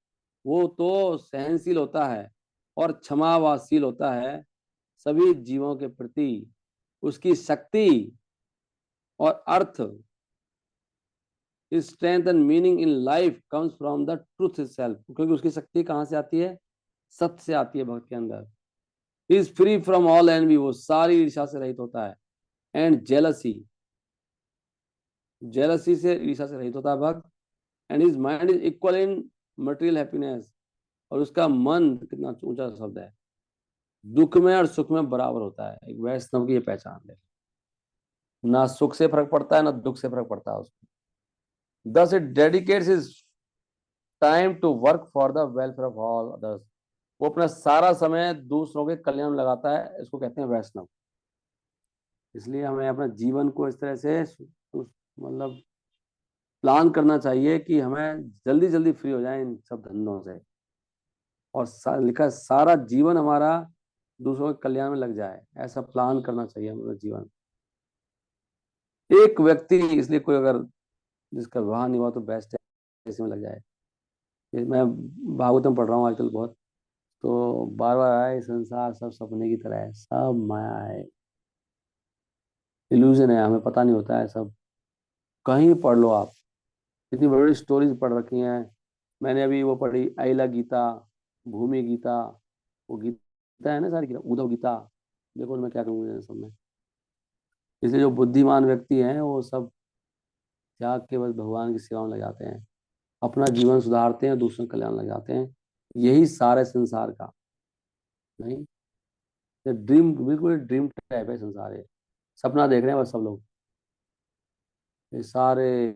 वो तो सहनशील होता है और क्षमावाशील होता है सभी जीवों के प्रति। उसकी शक्ति और अर्थ, strength and meaning in life comes from the truth itself, क्योंकि उसकी शक्ति कहाँ से आती है, सत्य से आती है भक्त के अंदर। Is free from all envy, वो सारी ईर्ष्या से रहित होता है, एंड जेलसी, जेलसी से ईर्ष्या से रहित होता है भक्त, and his mind is equal in material happiness, और उसका मन, कितना ऊंचा शब्द है, दुख में और सुख में बराबर होता है। एक वैष्णव की ये पहचान है, ना सुख से फर्क पड़ता है ना दुख से फर्क पड़ता है उसको। Thus it dedicates his time to work for the welfare of all others, वो अपना सारा समय दूसरों के कल्याण में लगाता है, इसको कहते हैं वैष्णव। इसलिए हमें अपना जीवन को इस तरह से मतलब प्लान करना चाहिए कि हमें जल्दी जल्दी फ्री हो जाए इन सब धंधों से, और लिखा सारा जीवन हमारा दूसरों के कल्याण में लग जाए, ऐसा प्लान करना चाहिए हमारा जीवन। एक व्यक्ति, इसलिए कोई अगर जिसका विवाह नहीं हुआ तो बेस्ट है इसमें लग जाए। मैं भागवतम पढ़ रहा हूँ आजकल बहुत, तो बार बार आया संसार सब सपने की तरह है, सब माया है, इल्यूजन है, हमें पता नहीं होता है सब। कहीं पढ़ लो आप, इतनी बड़ी बड़ी स्टोरीज पढ़ रखी हैं। मैंने अभी वो पढ़ी अहिला गीता, भूमि गीता, वो गीता है ना सारी गीता, उद्धव गीता, देखो मैं क्या कहूँगा सब में। इसलिए जो बुद्धिमान व्यक्ति हैं वो सब त्याग के बस भगवान की सेवा में लग जाते हैं, अपना जीवन सुधारते हैं, दूसरों का कल्याण लग जाते हैं। यही सारे संसार का, नहीं, ये ड्रीम, बिल्कुल ड्रीम टाइप है संसार, ये सपना देख रहे हैं बस सब लोग, ये सारे,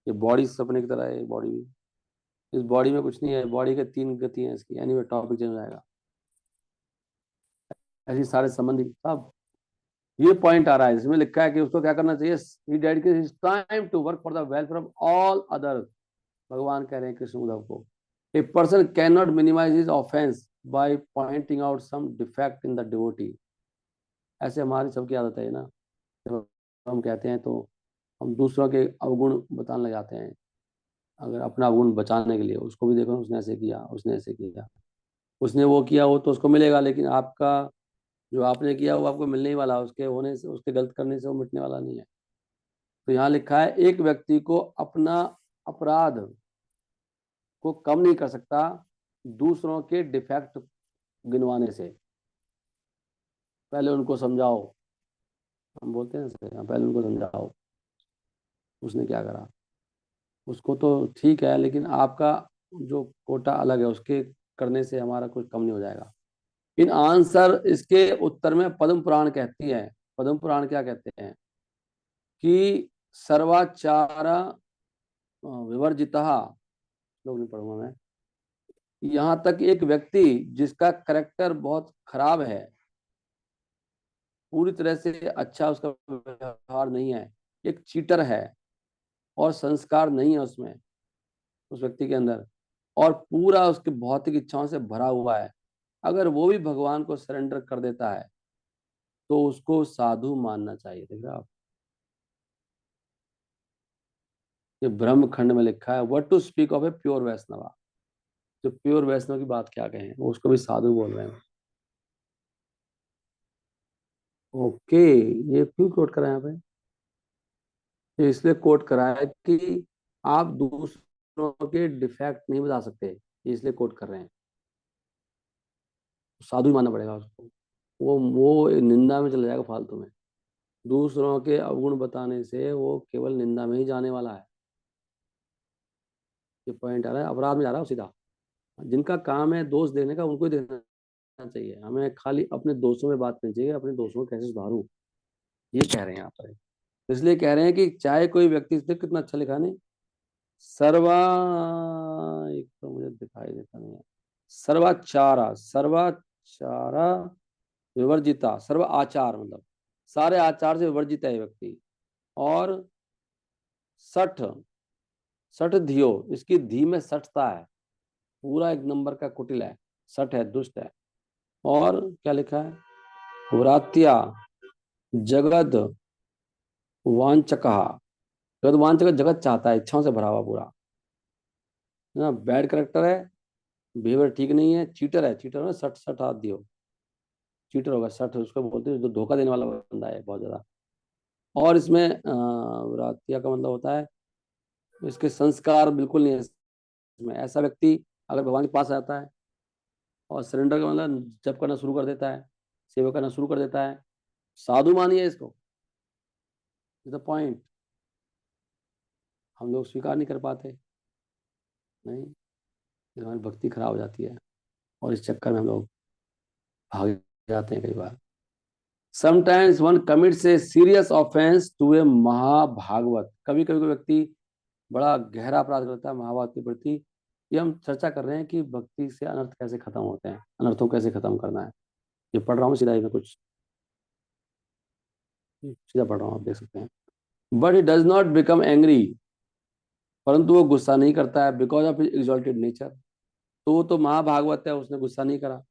ये बॉडी सपने की तरह है, बॉडी भी, इस बॉडी में कुछ नहीं है, बॉडी के तीन गति हैं इसकी, एनीवे टॉपिक चेंज हो जाएगा। ऐसे सारे संबंधी सब, ये पॉइंट आ रहा है जिसमें लिखा है कि उसको क्या करना चाहिए, he dedicate his time to work for the welfare of all others. भगवान कह रहे हैं कृष्ण उद्धव को, a person can not minimise his offence by pointing out some defect in the devotee. ऐसे हमारी सबकी आदत है ना, जब हम कहते हैं तो हम दूसरों के अवगुण बताने लग जाते हैं, अगर अपना अवगुण बचाने के लिए, उसको भी देखो उसने ऐसे किया, उसने ऐसे किया, उसने वो किया, वो तो उसको मिलेगा, लेकिन आपका जो आपने किया वो आपको मिलने ही वाला, उसके होने से, उसके गलत करने से वो मिटने वाला नहीं है। तो यहाँ लिखा है एक व्यक्ति को अपना अपराध को कम नहीं कर सकता दूसरों के डिफेक्ट गिनवाने से। पहले उनको समझाओ, हम बोलते हैं ना, पहले उनको समझाओ उसने क्या करा, उसको तो ठीक है, लेकिन आपका जो कोटा अलग है, उसके करने से हमारा कुछ कम नहीं हो जाएगा। इन आंसर, इसके उत्तर में पद्म पुराण कहती है, पद्म पुराण क्या कहते हैं कि सर्वाचार विवर्जितः, लोग नहीं पढ़ूंगा मैं। यहाँ तक एक व्यक्ति जिसका करेक्टर बहुत खराब है, पूरी तरह से अच्छा उसका व्यवहार नहीं है, एक चीटर है और संस्कार नहीं है उसमें, उस व्यक्ति के अंदर, और पूरा उसके भौतिक इच्छाओं से भरा हुआ है, अगर वो भी भगवान को सरेंडर कर देता है तो उसको साधु मानना चाहिए। देख रहे हो आप, ये ब्रह्म खंड में लिखा है, what to speak of a pure Vaishnava. जो प्योर वैष्णव की बात क्या कहें, वो उसको भी साधु बोल रहे हैं। ओके, ये क्यों कोट करा है यहाँ पे? ये इसलिए कोट करा है कि आप दूसरों के डिफेक्ट नहीं बता सकते, ये इसलिए कोट कर रहे हैं। साधु ही मानना पड़ेगा उसको, वो निंदा में चला जाएगा फालतू में। दूसरों के अवगुण बताने से वो केवल निंदा में ही जाने वाला है। ये पॉइंट आ रहा है, अपराध में जा रहा है वो सीधा। जिनका काम है दोष देने का, उनको ही देखना चाहिए, हमें खाली अपने दोस्तों में बात करनी चाहिए, अपने दोस्तों को कैसे सुधारूं, ये कह रहे हैं यहाँ पर। इसलिए कह रहे हैं कि चाहे कोई व्यक्ति, देख कितना अच्छा लिखा नहीं, सर्वा, एक तो मुझे दिखाई देता नहीं है, सर्वाचारा, सर्वाचारा विवर्जिता, सर्व आचार मतलब सारे आचार से विवर्जित है ये व्यक्ति। और सठ, सठ धियो, इसकी धी में सठता है, पूरा एक नंबर का कुटिल है, सठ है, दुष्ट है। और क्या लिखा है, व्रात्या जगत वांचका, जगत वांचक, जगत चाहता है, इच्छाओं से भरा हुआ पूरा, है ना, बैड करेक्टर है, बिहेवियर ठीक नहीं है, चीटर है, चीटर में सठ सठ हाथ दियो, चीटर होगा, सठ उसको बोलते हैं जो धोखा देने वाला बंदा है बहुत ज्यादा। और इसमें व्रात्या का मतलब होता है इसके संस्कार बिल्कुल नहीं है इसमें। ऐसा व्यक्ति अगर भगवान के पास आता है और सरेंडर का मतलब जप करना शुरू कर देता है, सेवा करना शुरू कर देता है, साधु मानिए इसको, इज द पॉइंट। हम लोग स्वीकार नहीं कर पाते, नहीं, हमारी भक्ति खराब हो जाती है, और इस चक्कर में हम लोग भाग जाते हैं कई बार। Sometimes one commits a serious offence to a Mahabhagavata, कभी कभी कोई व्यक्ति बड़ा गहरा अपराध करता है महाभारत के प्रति। ये हम चर्चा कर रहे हैं कि भक्ति से अनर्थ कैसे खत्म होते हैं, अनर्थों कैसे खत्म करना है। ये पढ़ रहा हूँ सीधा, इसमें कुछ सीधा पढ़ रहा हूँ, आप देख सकते हैं। But he does not become angry, परंतु वो गुस्सा नहीं करता है, because of his exalted nature. तो वो तो महाभागवत है, उसने गुस्सा नहीं करा,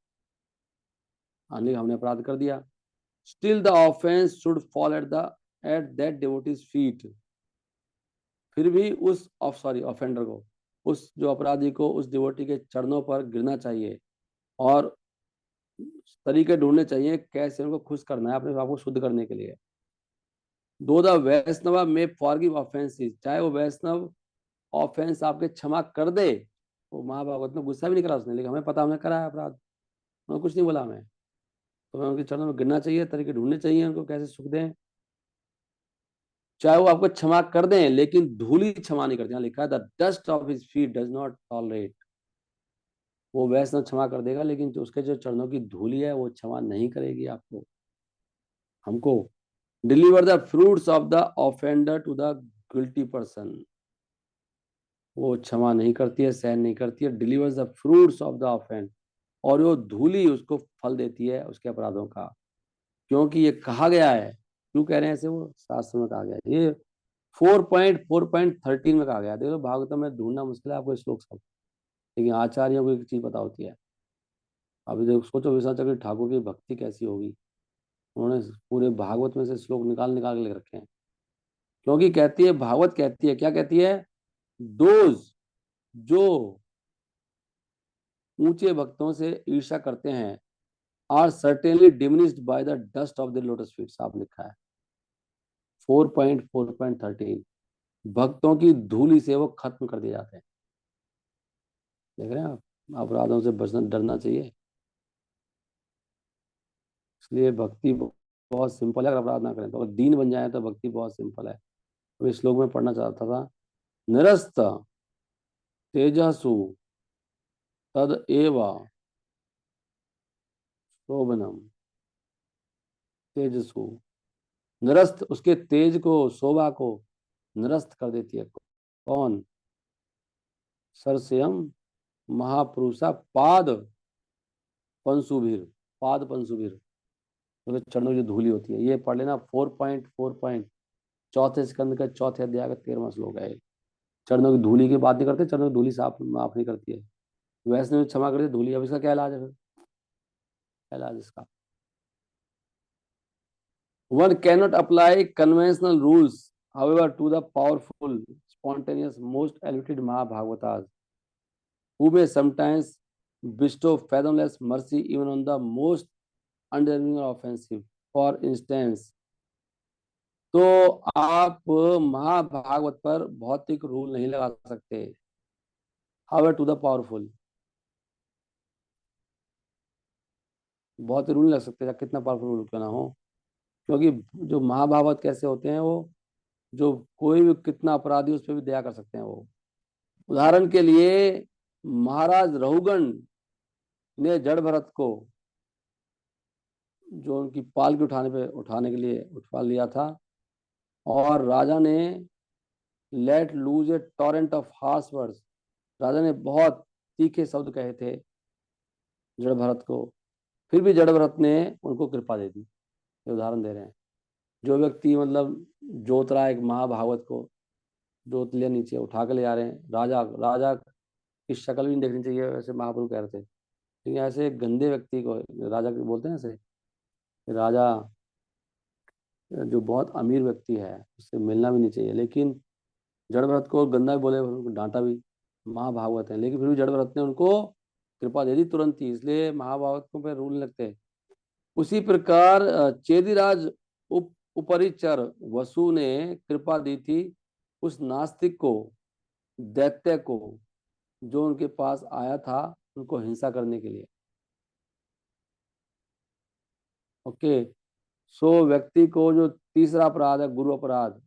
हमने अपराध कर दिया। Still the offence should fall at that devotees feet, फिर भी उस सॉरी ऑफेंडर को, उस जो अपराधी को उस डिवोटी के चरणों पर गिरना चाहिए, और तरीके ढूंढने चाहिए कैसे उनको खुश करना है, अपने आप को शुद्ध करने के लिए। दो द वैष्णव में फॉरगिव ऑफेंसेस, चाहे वो वैष्णव ऑफेंस आपके क्षमा कर दे, वो महाभागवत में गुस्सा भी नहीं करा उसने, लेकिन हमें पता, हमने करा है अपराध, उन्होंने कुछ नहीं बोला हमें, तो हमें उनके चरणों में गिरना चाहिए, तरीके ढूंढने चाहिए उनको कैसे सुख दें। चाहे वो आपको क्षमा कर दें, लेकिन धूली क्षमा नहीं करते, यहाँ लिखा है the dust of his feet does not tolerate. वो वैष्णव क्षमा कर देगा, लेकिन जो उसके जो चरणों की धूली है वो क्षमा नहीं करेगी आपको, हमको। Deliver the fruits of the offender to the guilty person, वो क्षमा नहीं करती है, सहन नहीं करती है, deliver the fruits of the offend, और वो धूली उसको फल देती है उसके अपराधों का। क्योंकि ये कहा गया है, क्यों कह रहे हैं ऐसे, वो शास्त्र में कहा गया है, ये 4.4.13 में कहा गया है। देख लो भागवतम में ढूंढना मुश्किल है आपको श्लोक सब, लेकिन आचार्यों को एक चीज पता होती है। अभी देखो, सोचो विश्वनाथ चक्र ठाकुर की भक्ति कैसी होगी, उन्होंने पूरे भागवत में से श्लोक निकाल निकाल के लिख रखे हैं। क्योंकि कहती है, भागवत कहती है, क्या कहती है, दोज जो ऊंचे भक्तों से ईर्ष्या करते हैं are certainly diminished by the dust of the lotus feet, साफ लिखा है 4.4.13, भक्तों की धूली से वो खत्म कर दिए जाते हैं। देख रहे हैं आप, अपराधों से बचना, डरना चाहिए। इसलिए भक्ति बहुत सिंपल है, अगर अपराध ना करें तो, अगर दीन बन जाए तो भक्ति बहुत सिंपल है। तो इस श्लोक में पढ़ना चाहता था, निरस्त तेजसु तद एव शोभनम, तेजसु, निरस्त उसके तेज को, शोभा को, निरस्त कर देती है। कौन? सरस्वयं महापुरुषा पाद पंसुभीर, पाद पंसुभीर, मतलब चरणों की जो धूली होती है। ये पढ़ लेना 4.4 चौथे स्कंद का चौथे अध्याय का 13वां श्लोक है। चरणों की धूली की बात नहीं करते, चरणों की धूली साफ माफ नहीं करती है, वैष्णव क्षमा करती है धूली। अब इसका क्या इलाज है फिर? क्या इलाज इसका? One cannot apply conventional rules however to the powerful spontaneous most elevated Mahabhagavatas who may sometimes bestow fathomless mercy even on the most undeserving or offensive. For instance, तो आप महाभागवत पर भौतिक रूल नहीं लगा सकते। हाउ टू द पावरफुल, बहुत rule नहीं लग सकते, कितना पावरफुल रूल क्यों ना हो। क्योंकि जो महाभागवत कैसे होते हैं, वो जो कोई भी कितना अपराधी उस पर भी दया कर सकते हैं वो। उदाहरण के लिए महाराज रहुगण ने जड़ भरत को, जो उनकी पालकी उठाने के लिए उठवा लिया था, और राजा ने let loose a torrent of harsh words, राजा ने बहुत तीखे शब्द कहे थे जड़ भरत को, फिर भी जड़ भरत ने उनको कृपा दे दी। ये उदाहरण दे रहे हैं। जो व्यक्ति मतलब जोत रहा है एक महाभागवत को, जोत लिया नीचे उठा के ले जा रहे हैं, राजा राजा की शक्ल भी नहीं देखनी चाहिए, वैसे महाप्रभु कह रहे थे। लेकिन ऐसे गंदे व्यक्ति को राजा के बोलते हैं ऐसे, राजा जो बहुत अमीर व्यक्ति है उससे मिलना भी नहीं चाहिए, लेकिन जड़ भरत को गंदा भी बोले, उनको डांटा भी। महाभागवत है लेकिन फिर भी जड़ भरत ने उनको कृपा दे दी तुरंत ही, इसलिए महाभागवत पे रूल नहीं लगते। उसी प्रकार चेदिराज उपरिचर वसु ने कृपा दी थी उस नास्तिक को, दैत्य को, जो उनके पास आया था उनको हिंसा करने के लिए। ओके, सो व्यक्ति को जो तीसरा अपराध है गुरु अपराध,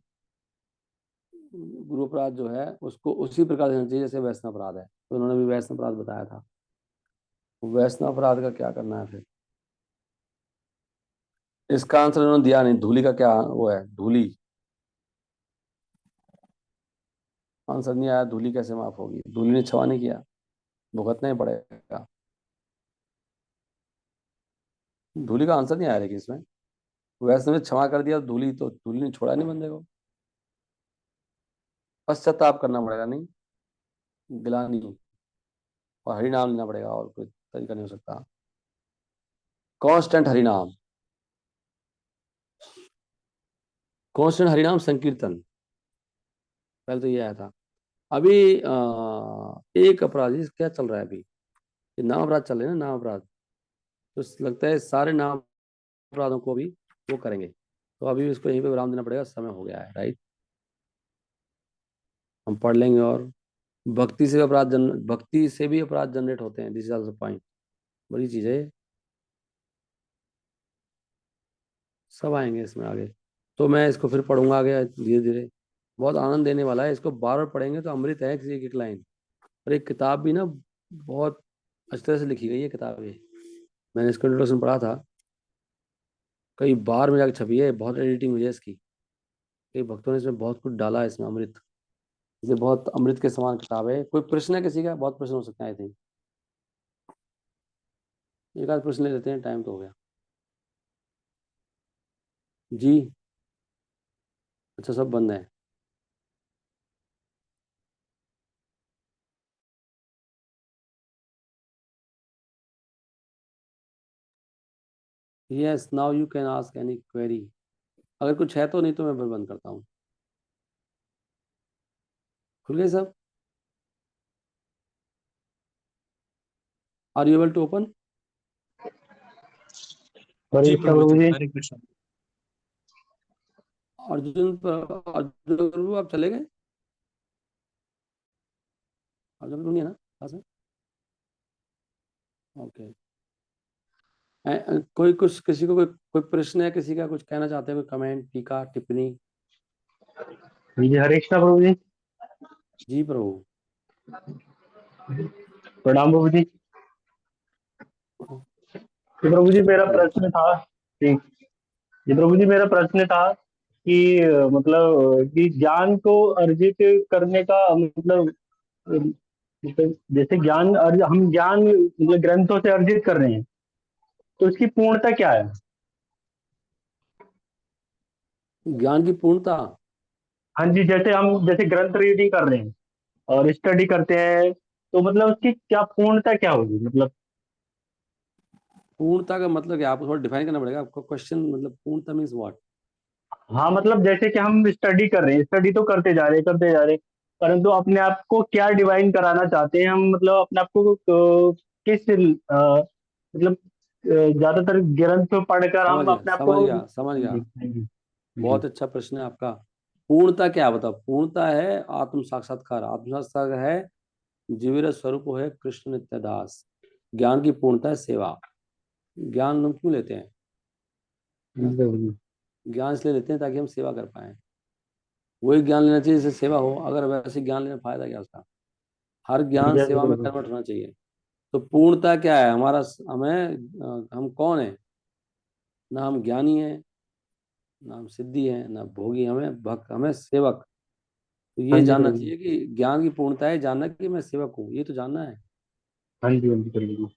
गुरु अपराध जो है उसको उसी प्रकार देना चाहिए जैसे वैष्णव अपराध है। तो उन्होंने भी वैष्णव अपराध बताया था। वैष्णव अपराध का क्या करना है फिर? इसका आंसर उन्होंने दिया नहीं। धूली का क्या वो है? धूली आंसर नहीं आया। धूली कैसे माफ होगी? धूली ने क्षमा नहीं किया, भुगतना ही पड़ेगा। धूली का आंसर नहीं आया लेकिन इसमें वैष्णव ने क्षमा कर दिया, धूली तो धूली ने छोड़ा नहीं बंदे को। पश्चाताप करना पड़ेगा, नहीं गिलानी, और हरिनाम लेना पड़ेगा, और कोई तरीका नहीं हो सकता। कांस्टेंट हरिनाम, कांस्टेंट हरिनाम संकीर्तन, पहले तो ये आया था। अभी एक अपराधी क्या चल रहा है अभी? ये नाम अपराध चल रहे हैं ना, नाम अपराध। तो लगता है सारे नाम अपराधों को भी वो करेंगे, तो अभी इसको यहीं पे विराम देना पड़ेगा, समय हो गया है, राइट। हम पढ़ लेंगे। और भक्ति से भी अपराध जनरेट होते हैं, दिस इज आल्सो पॉइंट। बड़ी चीज है ये। सब आएंगे इसमें आगे। तो मैं इसको फिर पढ़ूंगा आगे धीरे धीरे, बहुत आनंद देने वाला है। इसको बार बार पढ़ेंगे तो अमृत है किसी एक लाइन। और एक किताब भी ना बहुत अच्छी तरह से लिखी गई है किताब ये, मैंने इसका इंट्रोडक्शन पढ़ा था, कई बार में जाकर छपी है, बहुत एडिटिंग हुई है इसकी, कई भक्तों ने इसमें बहुत कुछ डाला है इसमें अमृत। ये बहुत अमृत के समान किताब है। कोई प्रश्न है किसी का? बहुत प्रश्न हो सकते हैं आई थिंक। एक आध प्रश्न ले लेते हैं, टाइम तो हो गया जी। अच्छा, सब बंद है। Yes, now you can ask any query. अगर कुछ है तो, नहीं तो मैं फिर बंद करता हूँ। खुल गए सब? Are you able to open? जी प्रभु जी। हरे कृष्ण। अर्जुन प्रभु आप चले गए? अर्जुन प्रभु नहीं है ना पास में? ओके। कोई कुछ किसी को कोई प्रश्न है किसी का, कुछ कहना चाहते हैं? कोई कमेंट, टीका, टिप्पणी? जी हरे कृष्णा प्रभु जी। जी प्रभु। प्रणाम प्रभु जी। तो प्रभु जी मेरा प्रश्न था। जी जी प्रभु जी, मेरा प्रश्न था कि मतलब कि ज्ञान को अर्जित करने का मतलब जैसे हम ज्ञान मतलब ग्रंथों से अर्जित कर रहे हैं, तो इसकी पूर्णता क्या है? ज्ञान की पूर्णता। हाँ जी, जैसे ग्रंथ रीडिंग कर रहे हैं और स्टडी करते हैं, तो मतलब उसकी क्या पूर्णता क्या होगी मतलब? पूर्णता का मतलब क्या, आपको थोड़ा डिफाइन करना पड़ेगा। आपका क्वेश्चन मतलब पूर्णता मीन्स व्हाट? हाँ मतलब जैसे कि हम स्टडी कर रहे हैं, स्टडी तो करते जा रहे, परंतु अपने आप को क्या डिवाइन कराना चाहते हैं हम, मतलब अपने आप को किस मतलब ज्यादातर ग्रंथ पढ़कर हम समझ गया, अपने आप समझ को। गया, समझ हाँ गया। जी, हाँ जी, जी। बहुत अच्छा प्रश्न है आपका। पूर्णता क्या है बताओ? पूर्णता है आत्म साक्षात्कार। आत्म साक्षात्कार है जीवित स्वरूप है कृष्ण नित्य दास। ज्ञान की पूर्णता है सेवा। ज्ञान हम क्यों लेते हैं? हाँ? जी, ज्ञान इसलिए लेते हैं ताकि हम सेवा कर पाए। वही ज्ञान लेना चाहिए जिससे सेवा हो। अगर वैसे ज्ञान लेने फायदा क्या उसका? हर ज्ञान सेवा में कन्वर्ट होना चाहिए। तो पूर्णता क्या है हमारा? हमें हम कौन है? ना हम ज्ञानी है, ना हम सिद्धि है, ना भोगी। हमें भक्त, हमें सेवक। तो हाँ ये जी जानना प्रभु जी, चाहिए कि ज्ञान की पूर्णता है जानना कि मैं सेवक हूँ, ये तो जानना है। हाँ जी, हाँ जी प्रभु जी।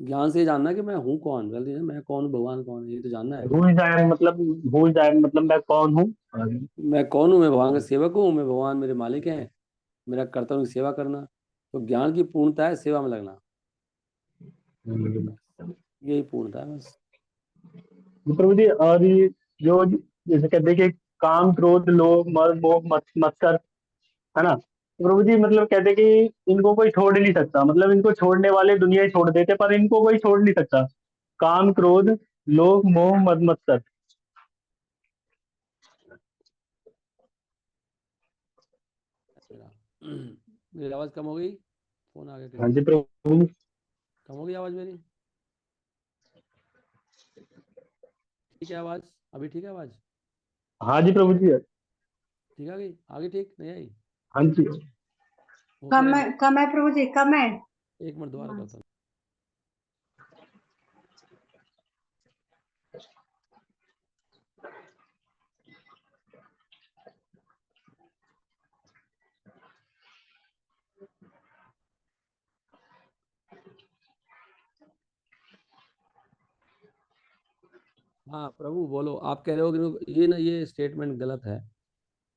ज्ञान से ये जानना है कि मैं हूँ कौन, गलती है मैं कौन हूँ, भगवान कौन है, ये तो जानना है। हु इज आई एम मतलब मैं कौन हूँ? मैं कौन हूँ? मैं भगवान का सेवक हूँ, मैं भगवान मेरे मालिक हैं। मेरा कर्तव्य उनकी सेवा करना। तो ज्ञान की पूर्णता है सेवा में लगना। यही पूर्णता है बस। जी प्रभु जी, और ये जो जैसे कहते हैं कि काम क्रोध लोभ मद मोह मत्सर, है ना? तो प्रभु जी मतलब कहते हैं कि इनको कोई छोड़ नहीं सकता, मतलब इनको छोड़ने वाले दुनिया ही छोड़ देते, पर इनको कोई छोड़ नहीं सकता। काम क्रोध लोभ मोह मद मत्सर। मेरा मेरी आवाज़ कम हो गई? फोन आ गया हाँ किसी जी का? प्रभु जी। कम हो गई आवाज़ मेरी? ठीक है आवाज़? अभी ठीक है आवाज़? हाँ जी प्रभु जी। ठीक आ गई? आगे ठीक नहीं आई? हाँ जी। होती रहेगी। कम है प्रभु जी, कम है। एक मिनट दोबारा करता हूँ। हाँ प्रभु बोलो। आप कह रहे हो कि ये ना, ये स्टेटमेंट गलत है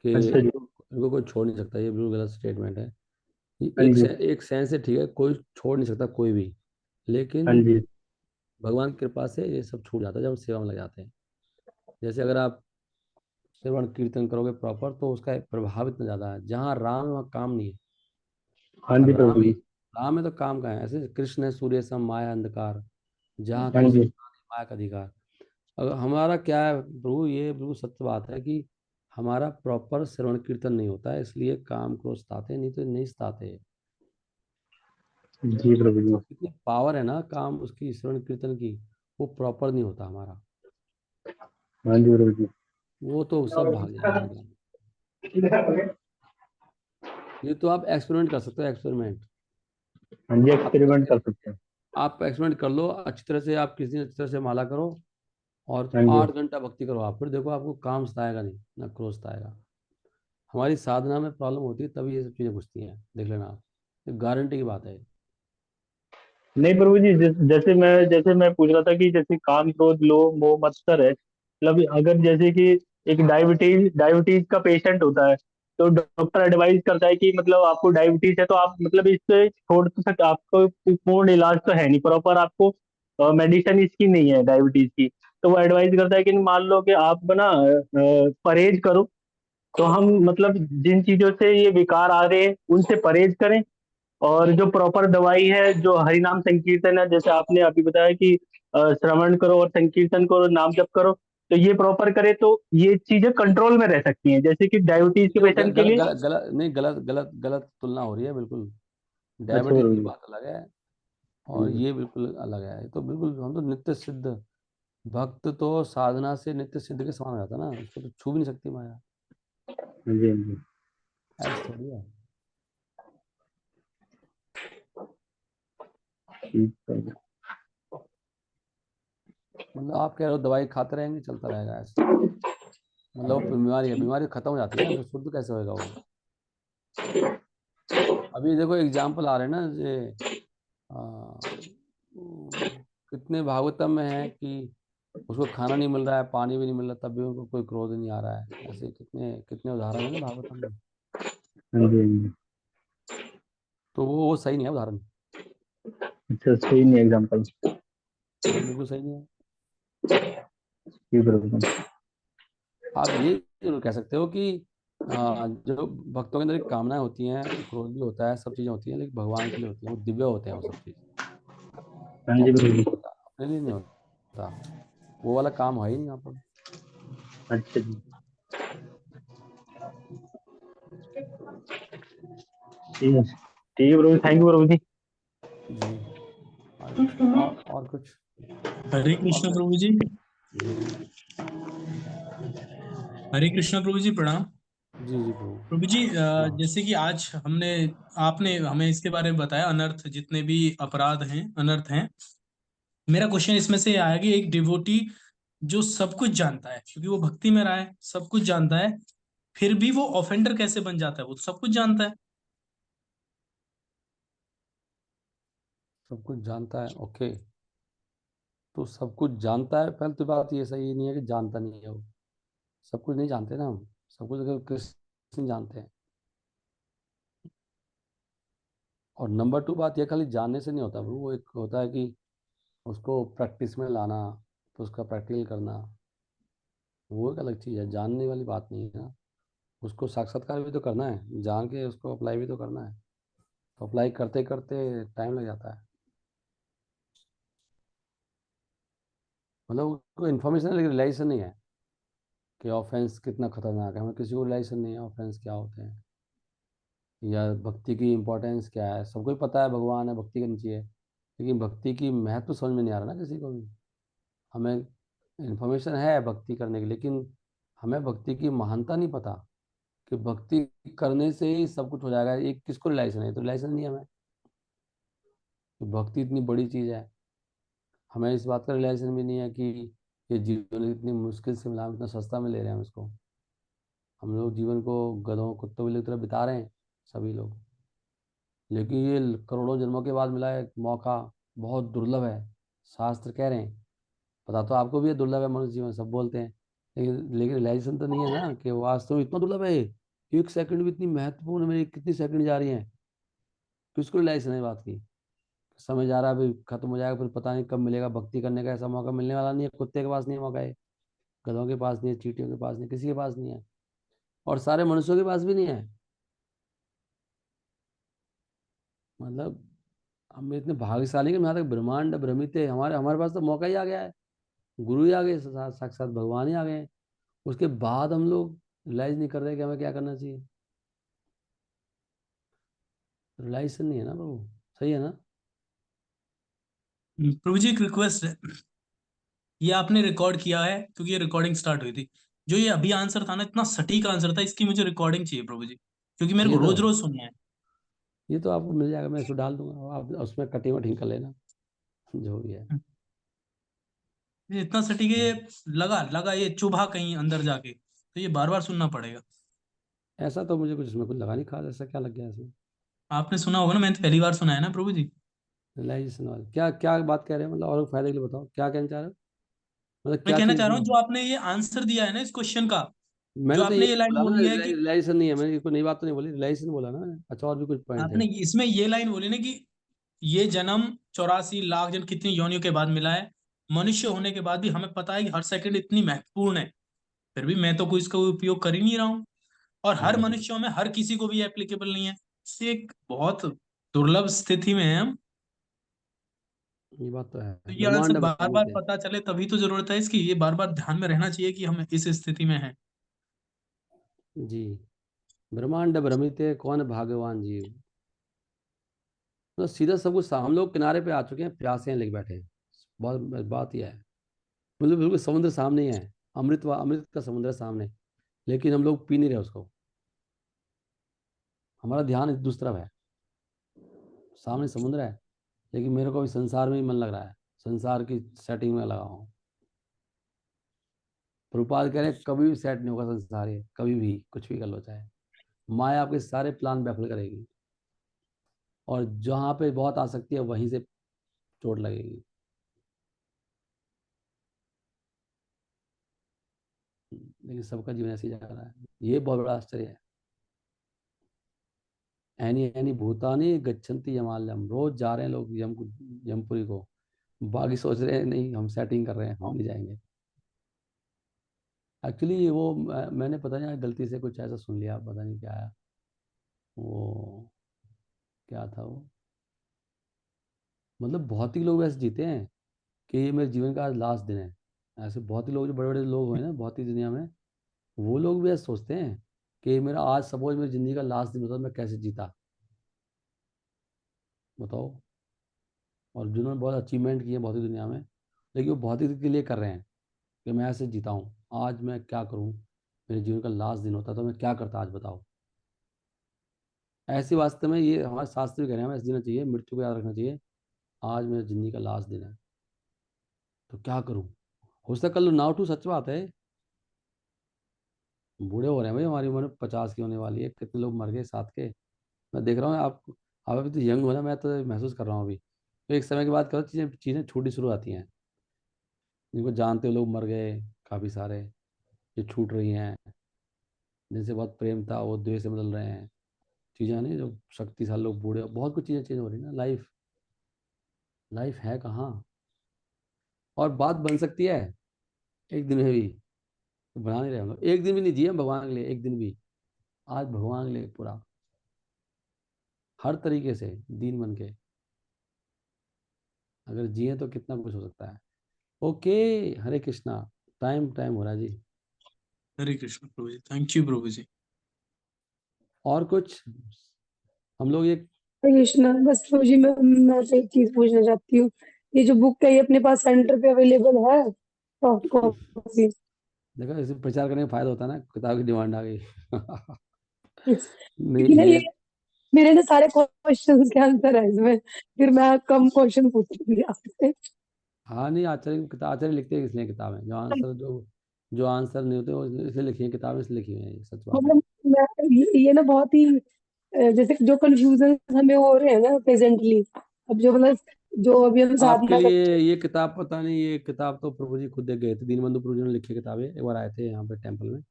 कि अच्छा जी। इनको कोई छोड़ नहीं सकता। ये बिल्कुल गलत स्टेटमेंट है। ये हाँ जी, एक सेंस से ठीक है, कोई छोड़ नहीं सकता कोई भी। हाँ लेकिन जी, भगवान की कृपा से ये सब छूट जाता है जब हम सेवा में लग जाते हैं। जैसे अगर आप श्रवण कीर्तन करोगे प्रॉपर तो उसका एक प्रभाव इतना ज़्यादा है। जहाँ राम है वहाँ काम नहीं है। हाँ और जी प्रभु जी। राम है तो काम का है। ऐसे कृष्ण है सूर्य सम माया अंधकार, जहाँ हाँ कृष्ण जी, माया का अधिकार। अगर हमारा क्या है प्रभु, ये बिल्कुल सत्य बात है कि हमारा प्रॉपर श्रवण कीर्तन नहीं होता है, इसलिए काम क्रोध सताते हैं, नहीं तो नहीं सताते। जी प्रभु जी। इतनी पावर है ना काम उसकी, श्रवण कीर्तन की। वो प्रॉपर नहीं होता हमारा। हाँ जी प्रभु जी। वो तो सब भाग जाएंगे एकदम। ये तो आप एक्सपेरिमेंट कर सकते हो, एक्सपेरिमेंट। हाँ जी, आप एक्सपेरिमेंट करके, कर सकते हैं। आप एक्सपेरिमेंट कर लो अच्छी तरह से। आप किसी दिन अच्छी तरह से माला करो और हाँ जी, 8 घंटा भक्ति करो। आप फिर देखो आपको काम सताएगा नहीं, ना क्रोध सताएगा। हमारी साधना में प्रॉब्लम होती है तभी ये सब चीज़ें घुसती हैं, देख लेना आप। गारंटी की बात है। नहीं प्रभु जी, जैसे मैं पूछ रहा था कि जैसे काम क्रोध लोभ मोह मत्सर है, मतलब अगर जैसे कि एक डायबिटीज डायबिटीज का पेशेंट होता है, तो डॉक्टर एडवाइस करता है कि मतलब आपको डायबिटीज है, तो आप मतलब इससे छोड़ तो सकते, आपको पूर्ण इलाज तो है नहीं, प्रॉपर आपको मेडिसिन इसकी नहीं है डायबिटीज की। तो वो एडवाइस करता है कि मान लो कि आप बना परहेज करो, तो हम मतलब जिन चीजों से ये विकार आ रहे हैं उनसे परहेज करें, और जो प्रॉपर दवाई है जो हरि नाम संकीर्तन है, जैसे आपने अभी बताया कि श्रवण करो और संकीर्तन करो, नाम जप करो, तो ये प्रॉपर करे तो ये चीजें कंट्रोल में रह सकती हैं, जैसे कि डायबिटीज के ये तो पेशेंट के लिए। गलत नहीं, गलत गलत गलत तुलना हो रही है बिल्कुल। अच्छा डायबिटीज की बरोबर। बात अलग है और ये बिल्कुल अलग है। ये तो बिल्कुल, हम तो नित्य सिद्ध भक्त तो साधना से नित्य सिद्ध के समान हो जाता है ना, उसको तो छू भी नहीं सकती माया। हाँ जी, हाँ जी। ऐसा थोड़ी है। ठीक है। मतलब आप कह रहे हो दवाई खाते रहेंगे चलता रहेगा ऐसे? मतलब बीमारी है, बीमारी खत्म हो जाती है ना, फिर शुद्ध कैसे होएगा वो? अभी देखो एग्जाम्पल आ रहे हैं ना, ये कितने भागवतम में है कि उसको खाना नहीं मिल रहा है, पानी भी नहीं मिल रहा, तब भी उनको कोई क्रोध नहीं आ रहा है। ऐसे कितने कितने उदाहरण है ना भागवतम में। हाँ जी, हाँ जी। तो वो सही नहीं है उदाहरण। अच्छा, सही नहीं एग्जाम्पल। वो बिल्कुल सही नहीं है। जी प्रभु जी। आप ये जरूर कह सकते हो कि जो भक्तों के अंदर एक कामनाएं होती हैं, क्रोध भी होता है, सब चीजें होती हैं, लेकिन भगवान के लिए होती हैं, वो दिव्य होते हैं वो सब चीज। हाँ जी अपने लिए प्रभु नहीं जी। होता, अपने लिए नहीं होता। वो वाला काम है ही नहीं यहाँ पर। अच्छा जी। ठीक है प्रभु जी, थैंक यू प्रभु जी। जी। और कुछ? हरे और कृष्ण क्या? प्रभु जी। जी जी। हरे कृष्ण प्रभु जी, प्रणाम। जी जी प्रभु। प्रभु जी, प्रणाम। जैसे कि आज आपने हमें इसके बारे में बताया, अनर्थ जितने भी अपराध हैं, अनर्थ हैं। मेरा क्वेश्चन इसमें से आया कि एक डिवोटी जो सब कुछ जानता है, क्योंकि वो भक्ति में रहा है, सब कुछ जानता है, फिर भी वो ऑफेंडर कैसे बन जाता है? वो तो सब कुछ जानता है। सब कुछ जानता है, ओके। तो सब कुछ जानता है, पहले तो बात ये सही नहीं है कि जानता नहीं है वो। सब कुछ नहीं जानते ना हम। सब कुछ अगर कृष्ण जानते हैं। और नंबर टू बात, ये खाली जानने से नहीं होता प्रभु, वो एक होता है कि उसको प्रैक्टिस में लाना, तो उसका प्रैक्टिकल करना, वो एक अलग चीज़ है, जानने वाली बात नहीं है ना। उसको साक्षात्कार भी तो करना है, जान के उसको अप्लाई भी तो करना है। तो अप्लाई करते करते टाइम लग जाता है। मतलब उसको इन्फॉर्मेशन है लेकिन रियलाइजेशन नहीं है कि ऑफेंस कितना खतरनाक है। हमें किसी को रियलाइजेशन नहीं है ऑफेंस क्या होते हैं, या भक्ति की इम्पोर्टेंस क्या है। सबको ही पता है भगवान है, भक्ति करनी चाहिए, लेकिन भक्ति की महत्व समझ में नहीं आ रहा ना किसी को भी। हमें इन्फॉर्मेशन है भक्ति करने की, लेकिन हमें भक्ति की महानता नहीं पता कि भक्ति करने से ही सब कुछ हो जाएगा। ये किसको रियलाइजेशन है? तो रियलाइजेशन नहीं है हमें कि भक्ति इतनी बड़ी चीज़ है। हमें इस बात का रियलाइजेशन भी नहीं है कि ये जीवन इतनी मुश्किल से मिला, हम इतना सस्ता में ले रहे हैं हम इसको। हम लोग जीवन को गधों कुत्तों की तरह बिता रहे हैं सभी लोग। लेकिन ये करोड़ों जन्मों के बाद मिला एक मौका, बहुत दुर्लभ है। शास्त्र कह रहे हैं, पता तो आपको भी है दुर्लभ है मनुष्य जीवन, सब बोलते हैं, लेकिन रियलाइजेशन तो नहीं है ना कि वास्तव में इतना दुर्लभ है। एक सेकंड भी इतनी महत्वपूर्ण है, मेरी कितनी सेकंड जा रही हैं। किसको रियलाइजेशन है बात की? समय जा रहा है, अभी खत्म हो जाएगा, फिर पता नहीं कब मिलेगा। भक्ति करने का ऐसा मौका मिलने वाला नहीं है। कुत्ते के पास नहीं है मौका है, गधों के पास नहीं है, चींटियों के पास नहीं, किसी के पास नहीं है, और सारे मनुष्यों के पास भी नहीं है। मतलब हम इतने भाग्यशाली कि यहाँ तक ब्रह्मांड भ्रमित है, हमारे हमारे पास तो मौका ही आ गया है। गुरु ही आ गए, साक्षात भगवान ही आ गए हैं। उसके बाद हम लोग रियलाइज नहीं कर रहे कि हमें क्या करना चाहिए। रियलाइजेशन नहीं है ना प्रभु। सही है ना? प्रभु जी, एक रिक्वेस्ट है। ये आपने रिकॉर्ड किया है क्योंकि ये रिकॉर्डिंग स्टार्ट हुई थी। जो ये अभी आंसर था ना, इतना सटीक आंसर था, इसकी मुझे रिकॉर्डिंग चाहिए प्रभु जी, क्योंकि मेरे चाहिए को तो, रोज रोज सुनना है। ये तो आपको मिल जाएगा, मैं इसको डाल दूंगा, आप उसमें कटिंग वटिंग कर लेना, जो भी है। ये इतना सटीक है, ये लगा लगा, ये चुभा कहीं अंदर जाके, तो ये बार बार सुनना पड़ेगा। ऐसा तो मुझे कुछ इसमें कुछ लगा नहीं खास, ऐसा क्या लग गया इसमें? आपने सुना होगा ना, मैंने तो पहली बार सुना है ना प्रभु जी। रियलाइजेशन वाला क्या क्या बात कह रहे हैं? मतलब और फायदे के लिए बताओ, क्या कहना चाह रहे हो? मतलब मैं क्या कहना चीज़ चाह रहा हूँ, इसमें? जो आपने ये आंसर दिया है ना इस क्वेश्चन का, जो मैंने तो आपने यही ये लाइन बोला ना, बोली है कि रियलाइजेशन नहीं है। मैंने कोई नई बात तो नहीं बोली, रियलाइजेशन बोला ना मैंने। अच्छा, और भी कुछ पॉइंट थे? आपने इसमें ये लाइन बोली ना कि ये जन्म 84 लाख जन कितनी योनियों के बाद मिला है। मनुष्य होने के बाद भी हमें पता है कि हर सेकंड इतनी महत्वपूर्ण है, फिर भी मैं तो कोई इसका उपयोग कर ही नहीं रहा हूँ। और हर हम्म, मनुष्यों में हर किसी को भी एप्लीकेबल नहीं है। इससे एक बहुत दुर्लभ स्थिति में है हम। ये बात तो है। तो ये आंसर ब्रह्मांड बार बार भ्रमित है। पता चले तभी तो जरूरत है इसकी, ये बार बार ध्यान में रहना चाहिए कि हम इस स्थिति में हैं। जी। ब्रह्मांड भ्रमित है, कौन भाग्यवान जीव। तो सीधा सब कुछ हम लोग किनारे पे आ चुके हैं, प्यासे हैं, लेके बैठे हैं। बहुत बात यह है। मतलब बिल्कुल समुद्र सामने ही है, अमृत का समुद्र है सामने, लेकिन हम लोग पी नहीं रहे उसको। हमारा ध्यान दूसरी तरफ है। सामने समुद्र है, लेकिन मेरे को अभी संसार में ही मन लग रहा है, संसार की सेटिंग में लगा हूँ। प्रभुपाद कह रहे हैं कभी भी सेट नहीं होगा संसार, ये कभी भी कुछ भी कर लो चाहे, माया आपके सारे प्लान बैफल करेगी, और जहां पे बहुत आसक्ति है वहीं से चोट लगेगी। लेकिन सबका जीवन ऐसे ही जा रहा है, ये बहुत बड़ा आश्चर्य है। एनी एनी भूतानी गच्छन्ति यमालयम, रोज जा रहे हैं लोग यमपुरी को, बाकी सोच रहे हैं नहीं हम सेटिंग कर रहे हैं, हम नहीं जाएंगे। एक्चुअली वो मैंने पता नहीं गलती से कुछ ऐसा सुन लिया, पता नहीं क्या आया, वो क्या था वो, मतलब बहुत ही लोग ऐसे जीते हैं कि ये मेरे जीवन का आज लास्ट दिन है। ऐसे बहुत ही लोग, जो बड़े बड़े लोग हुए ना बहुत ही दुनिया में, वो लोग भी ऐसे सोचते हैं कि मेरा आज सपोज मेरी ज़िंदगी का लास्ट दिन होता तो मैं कैसे जीता, बताओ। और जिन्होंने बहुत अचीवमेंट किए बहुत ही दुनिया में, लेकिन वो बहुत ही के लिए कर रहे हैं कि मैं ऐसे जीता हूँ, आज मैं क्या करूँ, मेरे जीवन का लास्ट दिन होता तो मैं क्या करता आज बताओ। ऐसी वास्तव में ये हमारे शास्त्र भी कह रहे हैं हमें ऐसे जीना चाहिए, मृत्यु को याद रखना चाहिए, आज मेरी ज़िंदगी का लास्ट दिन है तो क्या करूँ, हो सकता है कल नाउ टू, सच बात है। बूढ़े हो रहे हैं भाई, हमारी उम्र 50 की होने वाली है, कितने लोग मर गए साथ के, मैं देख रहा हूँ। आप अभी तो यंग हो ना, मैं तो महसूस कर रहा हूँ अभी, तो एक समय के बाद करो चीज़ें चीज़ें छूटनी शुरू आती हैं, जिनको जानते हो लोग मर गए काफ़ी सारे, जो छूट रही हैं, जिनसे बहुत प्रेम था वो द्वेष से बदल रहे हैं, चीज़ें नहीं जो शक्तिशाली लोग बूढ़े, बहुत कुछ चीज़ें चेंज हो रही है ना। लाइफ लाइफ है कहाँ, और बात बन सकती है एक दिन में भी, तो बना नहीं रहे हम लोग, एक दिन भी नहीं जिए हम भगवान के लिए, एक दिन भी, आज भगवान के लिए पूरा हर तरीके से दीन बन के अगर जिए तो कितना कुछ हो सकता है। ओके, हरे कृष्णा, टाइम टाइम हो रहा है जी। हरे कृष्ण प्रभु जी, थैंक यू प्रभु जी। और कुछ हम लोग ये, हरे कृष्णा, बस प्रभु जी मैं तो एक चीज पूछना चाहती हूँ, ये जो बुक है ये अपने पास सेंटर पे अवेलेबल है सॉफ्ट कॉपी? देखो इसे प्रचार करने का फायदा होता है ना, किताब की डिमांड आ गई नहीं क्योंकि ना ये, ये मेरे ना सारे क्वेश्चंस के आंसर है इसमें, फिर मैं कम क्वेश्चन पूछूंगी आपसे। हाँ नहीं, आचार्य की किताब, आचार्य लिखते हैं इसलिए किताबें, जो आंसर नहीं होते वो इसलिए लिखी है किताबें, इसलिए लिखी हुई है, ये सच बात है। मतलब ये ना बहुत ही जैसे जो कंफ्यूजन हमें हो रहे हैं ना प्रेजेंटली, अब जो मतलब जो अभी हम आपके साधना लिए ये किताब पता नहीं, ये किताब तो प्रभु जी खुद देख गए थे, दीनबंधु प्रभु जी ने लिखी किताब है, एक बार आए थे यहाँ पे टेम्पल में,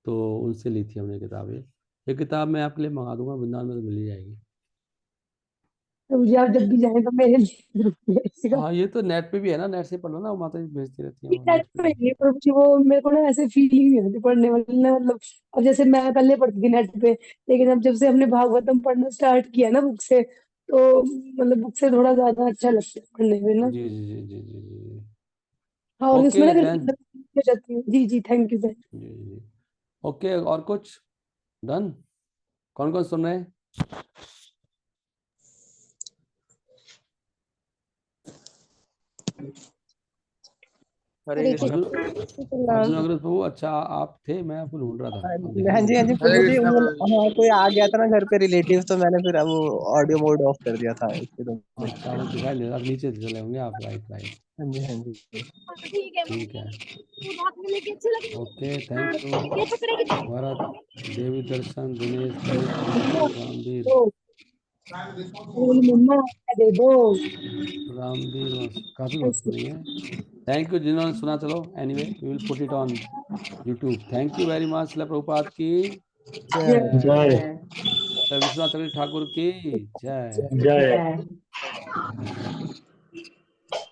तो उनसे ली थी हमने किताब। ये किताब मैं आपके लिए मंगा दूंगा, वृंदावन में तो मिल ही जाएगी। तो मुझे आप जब भी जाए तो मेरे लिए जरूर भेजिएगा। हाँ ये तो नेट पे भी है ना, नेट से पढ़ लो ना, वो माता जी भेजती रहती हैं, ये वो शायद नेट पे तो भी। ये पर मुझे वो मेरे को ना ऐसे फीलिंग नहीं होती पढ़ने वाली ना, मतलब अब जैसे मैं पहले पढ़ती थी नेट पे, लेकिन अब जब से हमने भागवतम पढ़ना स्टार्ट किया ना बुक से, तो मतलब बुक से थोड़ा ज्यादा अच्छा लगता है पढ़ने में ना। जी जी जी जी जी जी। हाँ, और ओके इसमें ना देन, हो जाती हूँ। जी जी, थैंक यू सर। जी जी। ओके, और कुछ डन, कौन कौन सुन रहे हैं? हरे हरे कृष्ण। कृष्ण। अर्जुन अग्रवाल प्रभु, अच्छा आप थे, मैं आपको ढूंढ रहा था, आप दिख हाँ नहीं जी हाँ रहे। जी हरे प्रभु जी, कृष्णा वो प्रभु जी। हाँ कोई आ गया था ना घर पे रिलेटिव, तो मैंने फिर अब वो ऑडियो मोड ऑफ कर दिया था इसके तो। अच्छा वो दिखाई नहीं रहा, आप नीचे चले होंगे आप, राइट राइट, हाँ जी हाँ जी। ठीक है। ओके थैंक यू भरत, देवी दर्शन, दिनेश, दिलीप कुमार, रामवीर, मम्मा दे दो। रामवीर काफ़ी भक्त सुनी है। थैंक यू जिन्होंने सुना। चलो anyway we will put it on YouTube. Thank you very much. Srila Prabhupada की जय। जय श्री विश्वनाथ चक्रवर्ती ठाकुर की जय। जय।